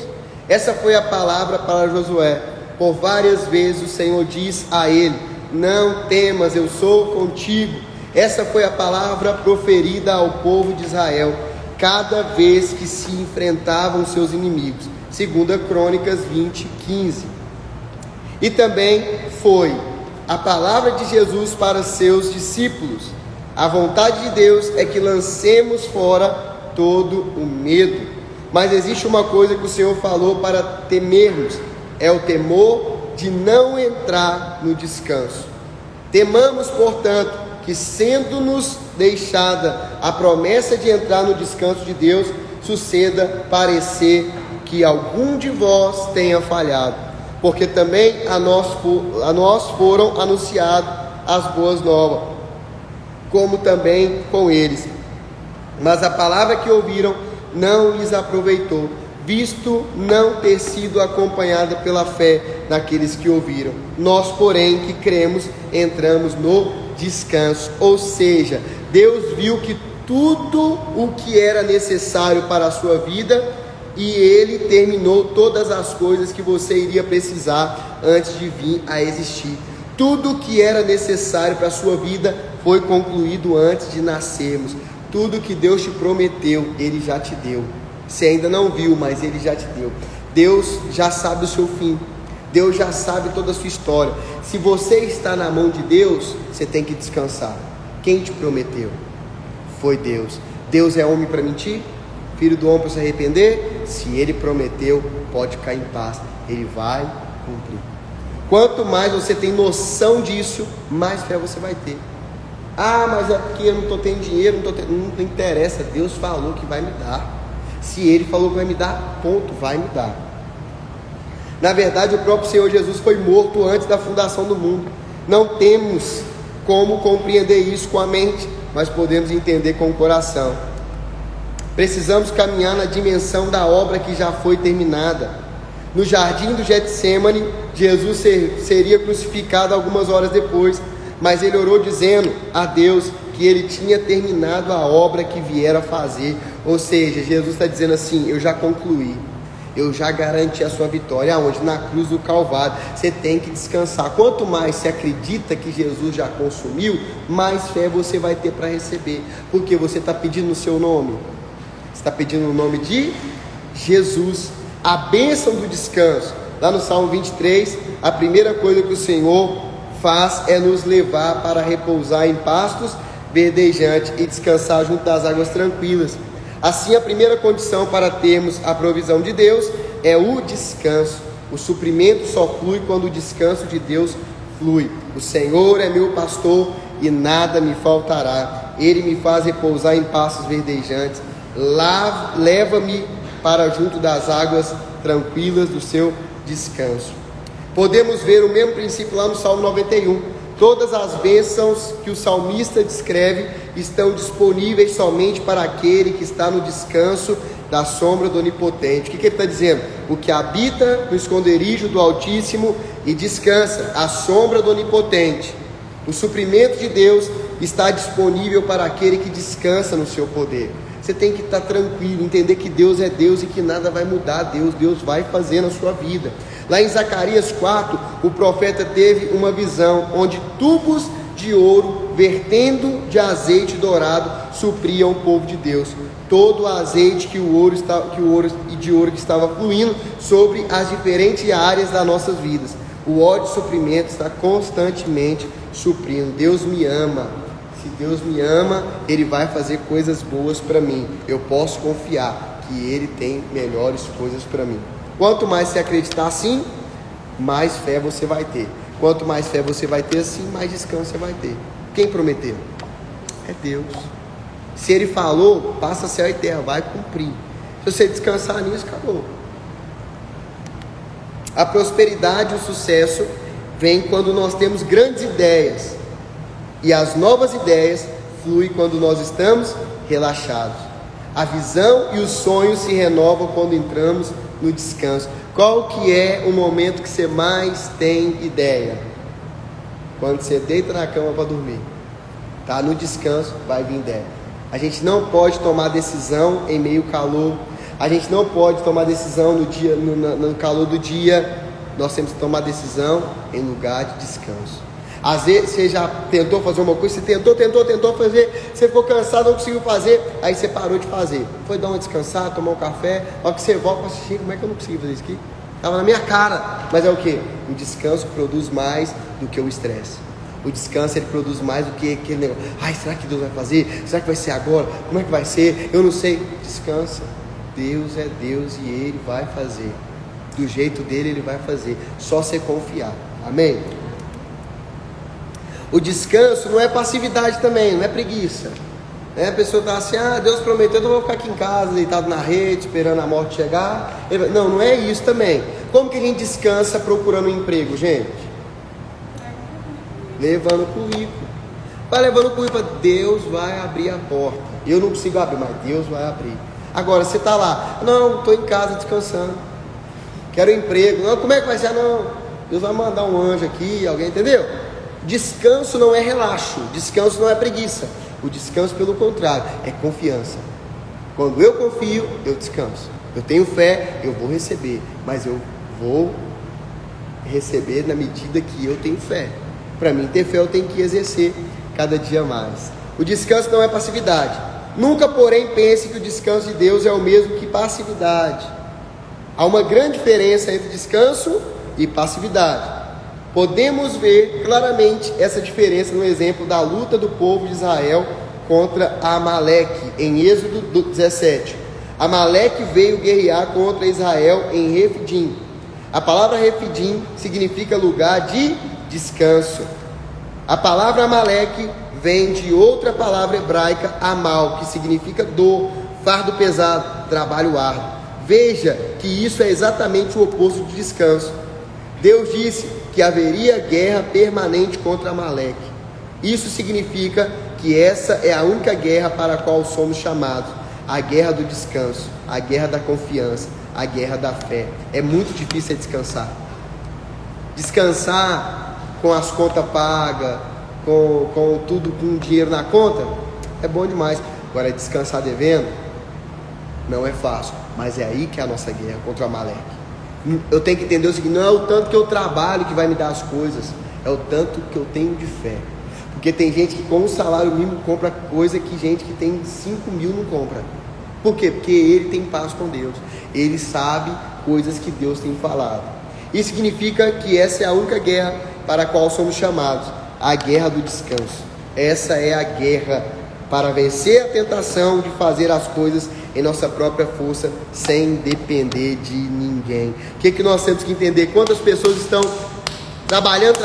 Essa foi a palavra para Josué. Por várias vezes o Senhor diz a ele: não temas, eu sou contigo. Essa foi a palavra proferida ao povo de Israel cada vez que se enfrentavam seus inimigos. 2 Crônicas 20:15. E também foi a palavra de Jesus para seus discípulos. A vontade de Deus é que lancemos fora todo o medo. Mas existe uma coisa que o Senhor falou para temermos: é o temor de não entrar no descanso. Temamos, portanto, que sendo-nos deixada a promessa de entrar no descanso de Deus, suceda parecer que algum de vós tenha falhado, porque também a nós foram anunciadas as boas novas, como também com eles. Mas a palavra que ouviram não lhes aproveitou, visto não ter sido acompanhada pela fé daqueles que ouviram. Nós, porém, que cremos, entramos no descanso. Ou seja, Deus viu que tudo o que era necessário para a sua vida, e Ele terminou todas as coisas que você iria precisar antes de vir a existir. Tudo o que era necessário para a sua vida foi concluído antes de nascermos. Tudo que Deus te prometeu, Ele já te deu. Você ainda não viu, mas Ele já te deu. Deus já sabe o seu fim. Deus já sabe toda a sua história. Se você está na mão de Deus, você tem que descansar. Quem te prometeu? Foi Deus. Deus é homem para mentir? Filho do homem para se arrepender? Se Ele prometeu, pode ficar em paz. Ele vai cumprir. Quanto mais você tem noção disso, mais fé você vai ter. Ah, mas é porque eu não estou tendo dinheiro, não interessa. Deus falou que vai me dar. Se Ele falou que vai me dar, ponto, vai me dar. Na verdade, o próprio Senhor Jesus foi morto antes da fundação do mundo. Não temos como compreender isso com a mente, mas podemos entender com o coração. Precisamos caminhar na dimensão da obra que já foi terminada. No jardim do Getsêmani, Jesus seria crucificado algumas horas depois, mas ele orou dizendo a Deus que ele tinha terminado a obra que viera a fazer. Ou seja, Jesus está dizendo assim: eu já concluí. Eu já garanti a sua vitória. Aonde? Na cruz do Calvário. Você tem que descansar. Quanto mais você acredita que Jesus já consumiu, mais fé você vai ter para receber. Porque você está pedindo no seu nome. Você está pedindo no nome de Jesus. A bênção do descanso. Lá no Salmo 23, a primeira coisa que o Senhor faz é nos levar para repousar em pastos verdejantes e descansar junto das águas tranquilas. Assim, a primeira condição para termos a provisão de Deus é o descanso. O suprimento só flui quando o descanso de Deus flui. O Senhor é meu pastor e nada me faltará. Ele me faz repousar em pastos verdejantes. Leva-me para junto das águas tranquilas do seu descanso. Podemos ver o mesmo princípio lá no Salmo 91. Todas as bênçãos que o salmista descreve estão disponíveis somente para aquele que está no descanso da sombra do Onipotente. O que ele está dizendo? O que habita no esconderijo do Altíssimo e descansa à sombra do Onipotente. O suprimento de Deus está disponível para aquele que descansa no seu poder. Você tem que estar tranquilo, entender que Deus é Deus e que nada vai mudar Deus vai fazer na sua vida. Lá em Zacarias 4, o profeta teve uma visão onde tubos de ouro vertendo de azeite dourado supriam o povo de Deus. Todo o azeite que estava fluindo sobre as diferentes áreas das nossas vidas. O óleo de suprimento está constantemente suprindo. Deus me ama. Se Deus me ama, Ele vai fazer coisas boas para mim. Eu posso confiar que Ele tem melhores coisas para mim. Quanto mais você acreditar assim, mais fé você vai ter. Quanto mais fé você vai ter assim, mais descanso você vai ter. Quem prometeu? É Deus. Se Ele falou, passa céu e terra, vai cumprir. Se você descansar nisso, acabou. A prosperidade e o sucesso vem quando nós temos grandes ideias. E as novas ideias fluem quando nós estamos relaxados. A visão e os sonhos se renovam quando entramos no descanso. Qual que é o momento que você mais tem ideia? Quando você deita na cama para dormir. Tá no descanso, vai vir ideia. A gente não pode tomar decisão em meio calor. A gente não pode tomar decisão no calor do dia. Nós temos que tomar decisão em lugar de descanso. Às vezes você já tentou fazer uma coisa, você tentou fazer, você ficou cansado, não conseguiu fazer, aí você parou de fazer. Foi dar uma descansada, tomar um café, a hora que você volta, assistir, como é que eu não consegui fazer isso aqui? Estava na minha cara. Mas é o que? O descanso produz mais do que o estresse. O descanso ele produz mais do que aquele negócio. Ai, será que Deus vai fazer? Será que vai ser agora? Como é que vai ser? Eu não sei. Descansa. Deus é Deus e Ele vai fazer. Do jeito dele Ele vai fazer. Só você confiar. Amém? O descanso não é passividade também, não é preguiça. A pessoa está assim, Deus prometeu, então eu vou ficar aqui em casa, deitado na rede, esperando a morte chegar. Não é isso também. Como que a gente descansa procurando um emprego, gente? Levando currículo. Vai levando currículo, Deus vai abrir a porta. Eu não consigo abrir, mas Deus vai abrir. Agora, você está lá, não, estou em casa descansando. Quero um emprego. Não, como é que vai ser? Não, Deus vai mandar um anjo aqui, alguém, entendeu? Descanso não é relaxo, descanso não é preguiça. O descanso, pelo contrário, é confiança. Quando eu confio, eu descanso. Eu tenho fé, eu vou receber. Mas eu vou receber na medida que eu tenho fé. Para mim ter fé, eu tenho que exercer cada dia mais. O descanso não é passividade. Nunca, porém, pense que o descanso de Deus é o mesmo que passividade. Há uma grande diferença entre descanso e passividade. Podemos ver claramente essa diferença no exemplo da luta do povo de Israel contra Amaleque, em Êxodo 17. Amaleque veio guerrear contra Israel em Refidim. A palavra Refidim significa lugar de descanso. A palavra Amaleque vem de outra palavra hebraica, Amal, que significa dor, fardo pesado, trabalho árduo. Veja que isso é exatamente o oposto de descanso. Deus disse que haveria guerra permanente contra Amaleque. Isso significa que essa é a única guerra para a qual somos chamados. A guerra do descanso, a guerra da confiança, a guerra da fé. É muito difícil descansar. Descansar com as contas pagas, com tudo, com dinheiro na conta, é bom demais. Agora, descansar devendo, não é fácil. Mas é aí que é a nossa guerra contra Amaleque. Eu tenho que entender o seguinte: não é o tanto que eu trabalho que vai me dar as coisas, é o tanto que eu tenho de fé. Porque tem gente que com um salário mínimo compra coisa que gente que tem 5 mil não compra. Por quê? Porque ele tem paz com Deus. Ele sabe coisas que Deus tem falado. Isso significa que essa é a única guerra para a qual somos chamados, a guerra do descanso. Essa é a guerra para vencer a tentação de fazer as coisas em nossa própria força, sem depender de ninguém. O que nós temos que entender? Quantas pessoas estão trabalhando,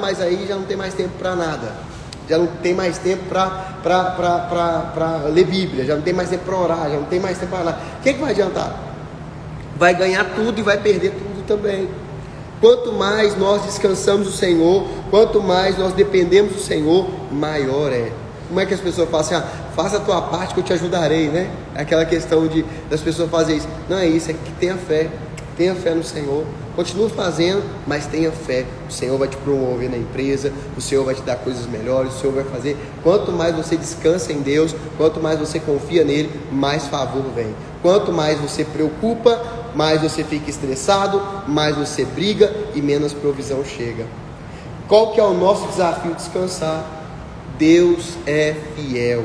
mas aí já não tem mais tempo para nada. Já não tem mais tempo para ler Bíblia, já não tem mais tempo para orar, já não tem mais tempo para nada. O que vai adiantar? Vai ganhar tudo e vai perder tudo também. Quanto mais nós descansamos do Senhor, quanto mais nós dependemos do Senhor, maior é. Como é que as pessoas falam assim, faça a tua parte que eu te ajudarei, né? Aquela questão das pessoas fazerem isso. Não é isso, é que tenha fé no Senhor. Continue fazendo, mas tenha fé. O Senhor vai te promover na empresa, o Senhor vai te dar coisas melhores, o Senhor vai fazer. Quanto mais você descansa em Deus, quanto mais você confia nele, mais favor vem. Quanto mais você preocupa, mais você fica estressado, mais você briga e menos provisão chega. Qual que é o nosso desafio? Descansar. Deus é fiel.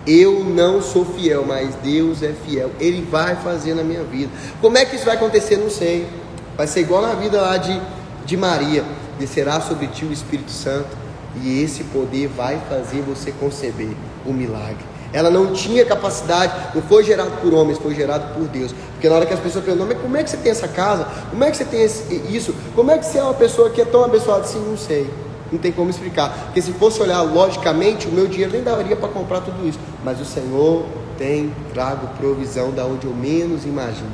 Eu não sou fiel, mas Deus é fiel. Ele vai fazer na minha vida. Como é que isso vai acontecer? Não sei. Vai ser igual na vida lá de Maria. Descerá sobre ti o Espírito Santo e esse poder vai fazer você conceber o milagre. Ela não tinha capacidade, não foi gerado por homens, foi gerado por Deus. Porque na hora que as pessoas perguntam, mas como é que você tem essa casa? Como é que você tem isso? Como é que você é uma pessoa que é tão abençoada assim? Não sei. Não tem como explicar. Porque se fosse olhar logicamente, o meu dinheiro nem daria para comprar tudo isso. Mas o Senhor trago provisão da onde eu menos imagino.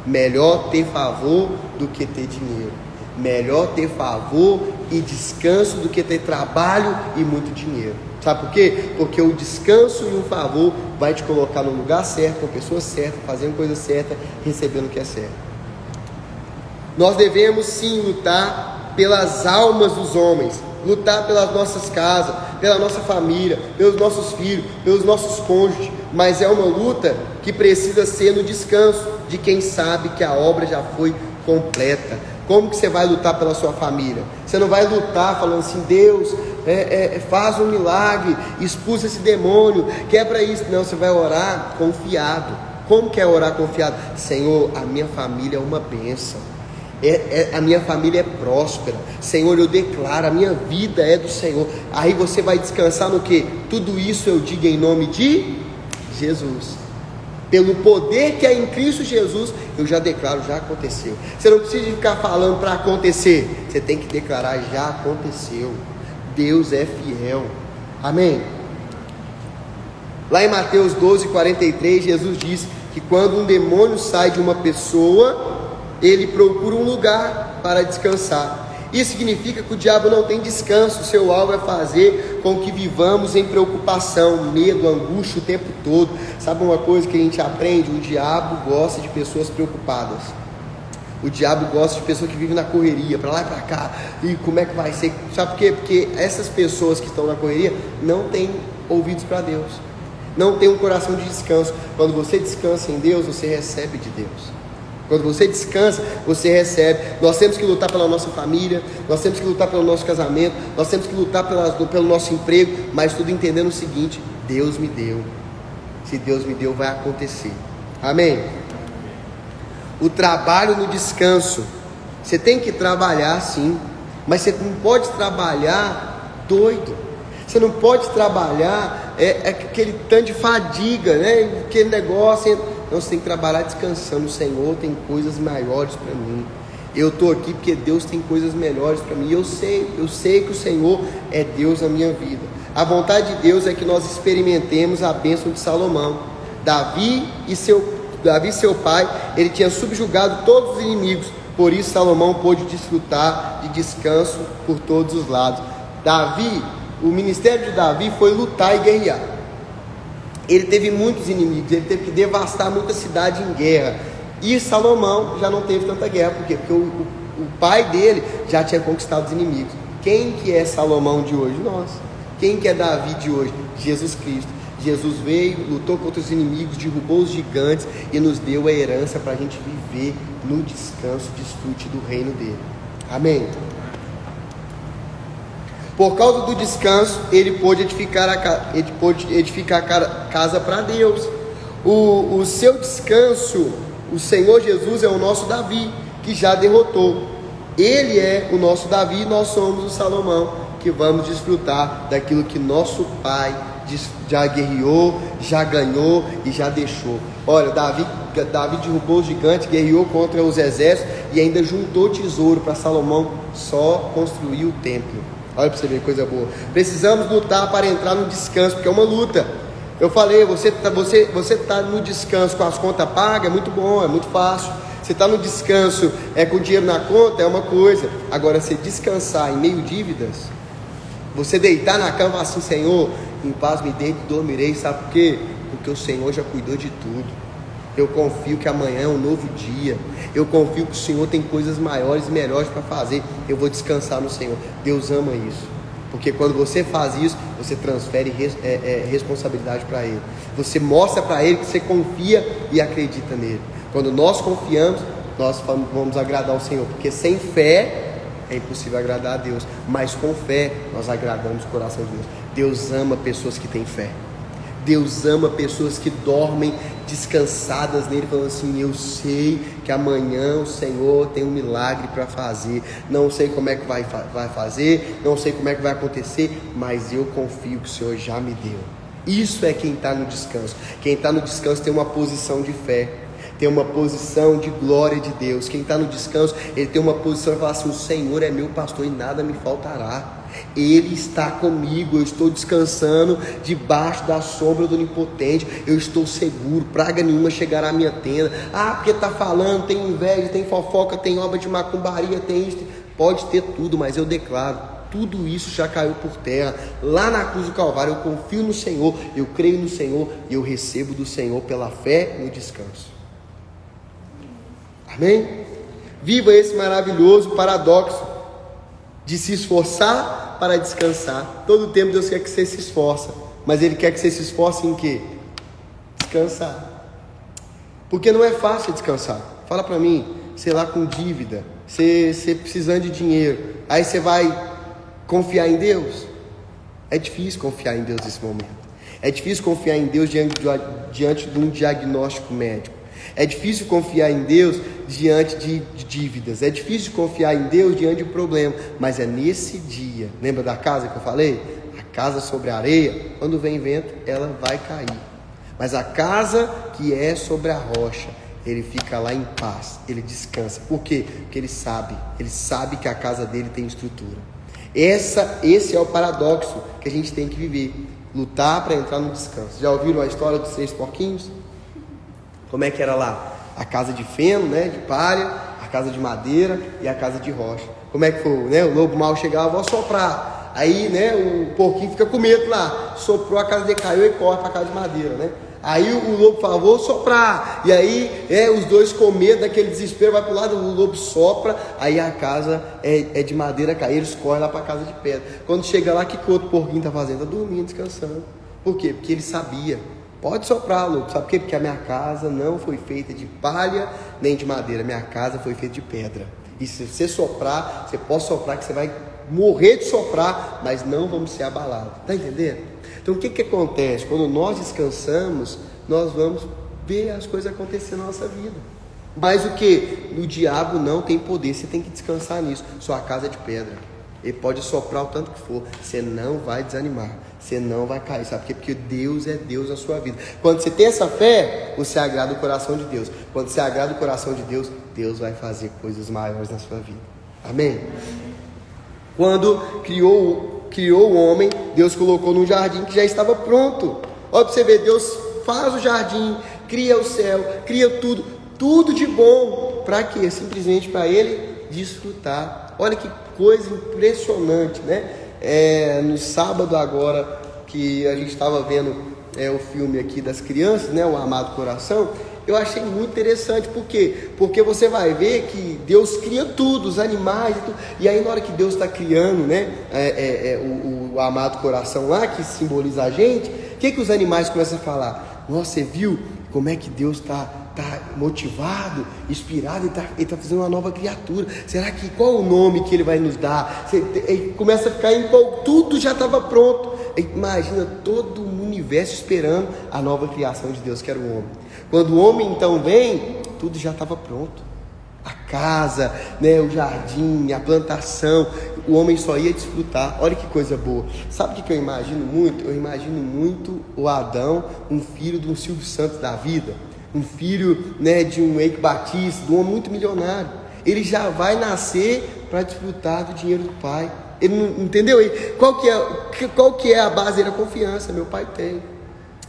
Melhor ter favor do que ter dinheiro. Melhor ter favor e descanso do que ter trabalho e muito dinheiro. Sabe por quê? Porque o descanso e o favor vai te colocar no lugar certo, com a pessoa certa, fazendo coisa certa, recebendo o que é certo. Nós devemos sim lutar pelas almas dos homens, lutar pelas nossas casas, pela nossa família, pelos nossos filhos, pelos nossos cônjuges, mas é uma luta que precisa ser no descanso de quem sabe que a obra já foi completa. Como que você vai lutar pela sua família? Você não vai lutar falando assim, Deus, faz um milagre, expulsa esse demônio, quebra isso. Não, você vai orar confiado. Como que é orar confiado? Senhor, a minha família é uma bênção. A minha família é próspera. Senhor, eu declaro, a minha vida é do Senhor. Aí você vai descansar no quê? Tudo isso eu digo em nome de Jesus. Pelo poder que é em Cristo Jesus, eu já declaro, já aconteceu. Você não precisa ficar falando para acontecer. Você tem que declarar, já aconteceu. Deus é fiel. Amém? Lá em Mateus 12:43, Jesus diz que quando um demônio sai de uma pessoa, ele procura um lugar para descansar. Isso significa que o diabo não tem descanso. O seu alvo é fazer com que vivamos em preocupação, medo, angústia o tempo todo. Sabe uma coisa que a gente aprende? O diabo gosta de pessoas preocupadas. O diabo gosta de pessoas que vivem na correria, para lá e para cá. E como é que vai ser? Sabe por quê? Porque essas pessoas que estão na correria não têm ouvidos para Deus, não têm um coração de descanso. Quando você descansa em Deus, você recebe de Deus. Quando você descansa, você recebe. Nós temos que lutar pela nossa família, nós temos que lutar pelo nosso casamento, nós temos que lutar pelo nosso emprego, mas tudo entendendo o seguinte: Deus me deu. Se Deus me deu, vai acontecer. Amém? O trabalho no descanso. Você tem que trabalhar sim, mas você não pode trabalhar doido. Você não pode trabalhar aquele tanto de fadiga, né? Aquele negócio. Não, você tem que trabalhar descansando. O Senhor tem coisas maiores para mim. Eu estou aqui porque Deus tem coisas melhores para mim. Eu sei que o Senhor é Deus na minha vida. A vontade de Deus é que nós experimentemos a bênção de Salomão. Davi, seu pai, ele tinha subjugado todos os inimigos. Por isso Salomão pôde desfrutar de descanso por todos os lados. O ministério de Davi foi lutar e guerrear. Ele teve muitos inimigos, ele teve que devastar muita cidade em guerra. E Salomão já não teve tanta guerra. Por quê? Porque o pai dele já tinha conquistado os inimigos. Quem que é Salomão de hoje? Nós. Quem que é Davi de hoje? Jesus Cristo. Jesus veio, lutou contra os inimigos, derrubou os gigantes e nos deu a herança para a gente viver no descanso, desfrute do reino dele. Amém? Por causa do descanso, ele pôde edificar a casa para Deus. O seu descanso, o Senhor Jesus é o nosso Davi, que já derrotou. Ele é o nosso Davi e nós somos o Salomão, que vamos desfrutar daquilo que nosso pai já guerreou, já ganhou e já deixou. Olha, Davi derrubou os gigantes, guerreou contra os exércitos e ainda juntou tesouro para Salomão só construir o templo. Olha para você ver, coisa boa. Precisamos lutar para entrar no descanso, porque é uma luta. Eu falei, você tá no descanso com as contas pagas, é muito bom, é muito fácil. Você está no descanso com dinheiro na conta, é uma coisa. Agora, você descansar em meio dívidas, você deitar na cama e falar assim: Senhor, em paz me deito e dormirei. Sabe por quê? Porque o Senhor já cuidou de tudo. Eu confio que amanhã é um novo dia. Eu confio que o Senhor tem coisas maiores e melhores para fazer. Eu vou descansar no Senhor. Deus ama isso. Porque quando você faz isso, você transfere responsabilidade para Ele. Você mostra para Ele que você confia e acredita nele. Quando nós confiamos, nós vamos agradar o Senhor. Porque sem fé é impossível agradar a Deus. Mas com fé nós agradamos o coração de Deus. Deus ama pessoas que têm fé. Deus ama pessoas que dormem descansadas nele, falando assim: eu sei que amanhã o Senhor tem um milagre para fazer. Não sei como é que vai fazer, não sei como é que vai acontecer, mas eu confio que o Senhor já me deu. Isso é quem está no descanso. Quem está no descanso tem uma posição de fé, tem uma posição de glória de Deus. Quem está no descanso, ele tem uma posição de falar assim: o Senhor é meu pastor e nada me faltará. Ele está comigo, eu estou descansando debaixo da sombra do Onipotente, eu estou seguro, praga nenhuma chegará à minha tenda. Ah, porque está falando, tem inveja, tem fofoca, tem obra de macumbaria, tem isso, pode ter tudo, mas eu declaro, tudo isso já caiu por terra, lá na cruz do Calvário. Eu confio no Senhor, eu creio no Senhor e eu recebo do Senhor pela fé no descanso. Amém? Viva esse maravilhoso paradoxo de se esforçar para descansar. Todo o tempo Deus quer que você se esforce, mas Ele quer que você se esforce em quê? Descansar. Porque não é fácil descansar. Fala para mim, sei lá, com dívida, você precisando de dinheiro, aí você vai confiar em Deus? É difícil confiar em Deus nesse momento. É difícil confiar em Deus diante de um diagnóstico médico. É difícil confiar em Deus diante de dívidas. É difícil confiar em Deus diante de um problema. Mas é nesse dia, lembra da casa que eu falei? A casa sobre a areia, quando vem vento, ela vai cair. Mas a casa que é sobre a rocha, ele fica lá em paz, ele descansa. Por quê? Porque ele sabe que a casa dele tem estrutura. Esse é o paradoxo que a gente tem que viver. Lutar para entrar no descanso. Já ouviram a história dos 3 porquinhos? Como é que era lá? A casa de feno, né, de palha, a casa de madeira e a casa de rocha. Como é que foi, né? O lobo mau chegava: vou soprar. Aí, né, o porquinho fica com medo lá. Soprou, a casa decaiu e corre para a casa de madeira, né? Aí o lobo fala: vou soprar. E aí, os dois com medo, daquele desespero, vai para o lado, o lobo sopra. Aí a casa é de madeira, cai, eles correm lá para a casa de pedra. Quando chega lá, o que o outro porquinho está fazendo? Está dormindo, descansando. Por quê? Porque ele sabia. Pode soprar, louco. Sabe por quê? Porque a minha casa não foi feita de palha nem de madeira. Minha casa foi feita de pedra. E se você soprar, você pode soprar que você vai morrer de soprar, mas não vamos ser abalados. Está entendendo? Então o que acontece? Quando nós descansamos, nós vamos ver as coisas acontecendo na nossa vida. Mas o que? O diabo não tem poder. Você tem que descansar nisso. Sua casa é de pedra. Ele pode soprar o tanto que for, você não vai desanimar, você não vai cair. Sabe por quê? Porque Deus é Deus na sua vida. Quando você tem essa fé, você agrada o coração de Deus. Quando você agrada o coração de Deus, Deus vai fazer coisas maiores na sua vida. Amém? Quando criou o homem, Deus colocou num jardim que já estava pronto. Olha para você ver, Deus faz o jardim, cria o céu, cria tudo de bom. Para quê? Simplesmente para ele desfrutar. Olha que coisa impressionante, né? No sábado agora, que a gente estava vendo o filme aqui das crianças, né? O Amado Coração, eu achei muito interessante. Por quê? Porque você vai ver que Deus cria tudo, os animais e tudo. E aí na hora que Deus está criando, né? O Amado Coração lá, que simboliza a gente, o que os animais começam a falar? Nossa, você viu como é que Deus está motivado, inspirado, ele está fazendo uma nova criatura. Será que qual o nome que ele vai nos dar? Ele começa a ficar tudo já estava pronto. Imagina todo o universo esperando a nova criação de Deus, que era o homem. Quando o homem então vem, tudo já estava pronto. A casa, né, o jardim, a plantação, o homem só ia desfrutar. Olha que coisa boa. Sabe o que eu imagino muito? Eu imagino muito o Adão, um filho de um Silvio Santos da vida, um filho, né, de um Eike Batista, de um homem muito milionário. Ele já vai nascer para desfrutar do dinheiro do pai. Ele não entendeu? Qual que é a base da confiança? Meu pai tem.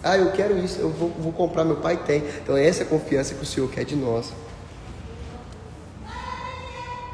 Ah, eu quero isso, eu vou comprar, meu pai tem. Então essa é a confiança que o Senhor quer de nós.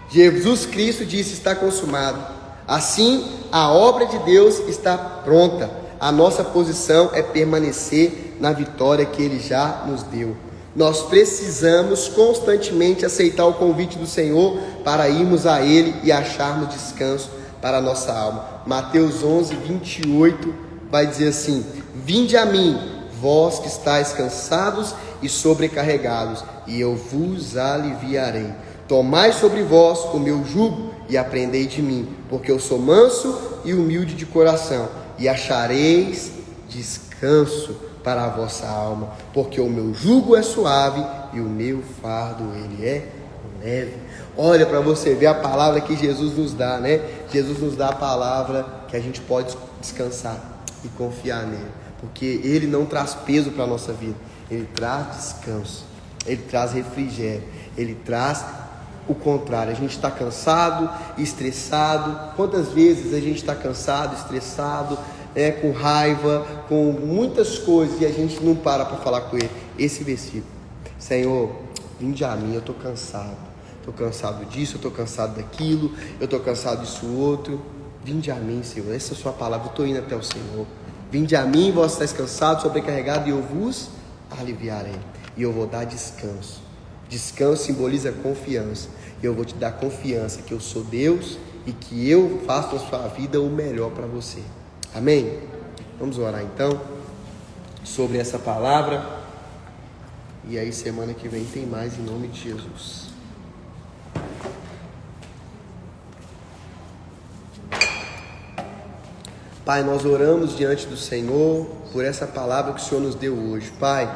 Jesus Cristo disse: está consumado. Assim, a obra de Deus está pronta. A nossa posição é permanecer na vitória que Ele já nos deu. Nós precisamos constantemente aceitar o convite do Senhor para irmos a Ele e acharmos descanso para a nossa alma. Mateus 11, 28 vai dizer assim: vinde a mim, vós que estáis cansados e sobrecarregados, e eu vos aliviarei. Tomai sobre vós o meu jugo e aprendei de mim, porque eu sou manso e humilde de coração, e achareis descanso para a vossa alma, porque o meu jugo é suave e o meu fardo ele é leve. Olha para você ver a palavra que Jesus nos dá, né? Jesus nos dá a palavra que a gente pode descansar e confiar nele, porque ele não traz peso para a nossa vida, ele traz descanso, ele traz refrigério, ele traz o contrário. A gente está cansado, estressado. Quantas vezes a gente está cansado, estressado, com raiva, com muitas coisas, e a gente não para falar com ele esse versículo: Senhor, vinde a mim, eu estou cansado disso, eu estou cansado daquilo, eu estou cansado disso outro. Vinde a mim, Senhor, essa é a sua palavra, eu estou indo até o Senhor. Vinde a mim, vós estáis cansados, sobrecarregados, e eu vos aliviarei, e eu vou dar descanso. Descanso simboliza confiança, e eu vou te dar confiança que eu sou Deus e que eu faço na sua vida o melhor para você. Amém? Vamos orar então sobre essa palavra, e aí semana que vem tem mais, em nome de Jesus. Pai, nós oramos diante do Senhor por essa palavra que o Senhor nos deu hoje. Pai,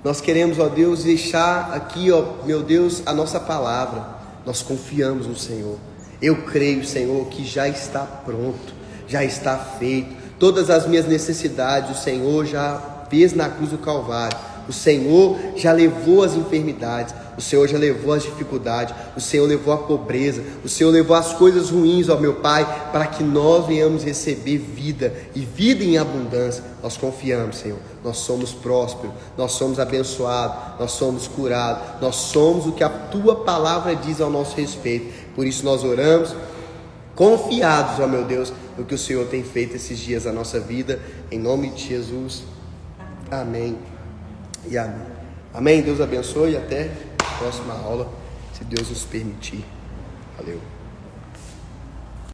nós queremos, ó Deus, deixar aqui, ó meu Deus, a nossa palavra. Nós confiamos no Senhor. Eu creio, Senhor, que já está pronto, já está feito. Todas as minhas necessidades o Senhor já fez na cruz do Calvário. O Senhor já levou as enfermidades, o Senhor já levou as dificuldades, o Senhor levou a pobreza, o Senhor levou as coisas ruins, ó meu Pai, para que nós venhamos receber vida, e vida em abundância. Nós confiamos, Senhor, nós somos prósperos, nós somos abençoados, nós somos curados, nós somos o que a Tua palavra diz ao nosso respeito. Por isso nós oramos, confiados, ó meu Deus, no que o Senhor tem feito esses dias na nossa vida, em nome de Jesus, amém e amém. Amém, Deus abençoe e até a próxima aula, se Deus nos permitir. Valeu.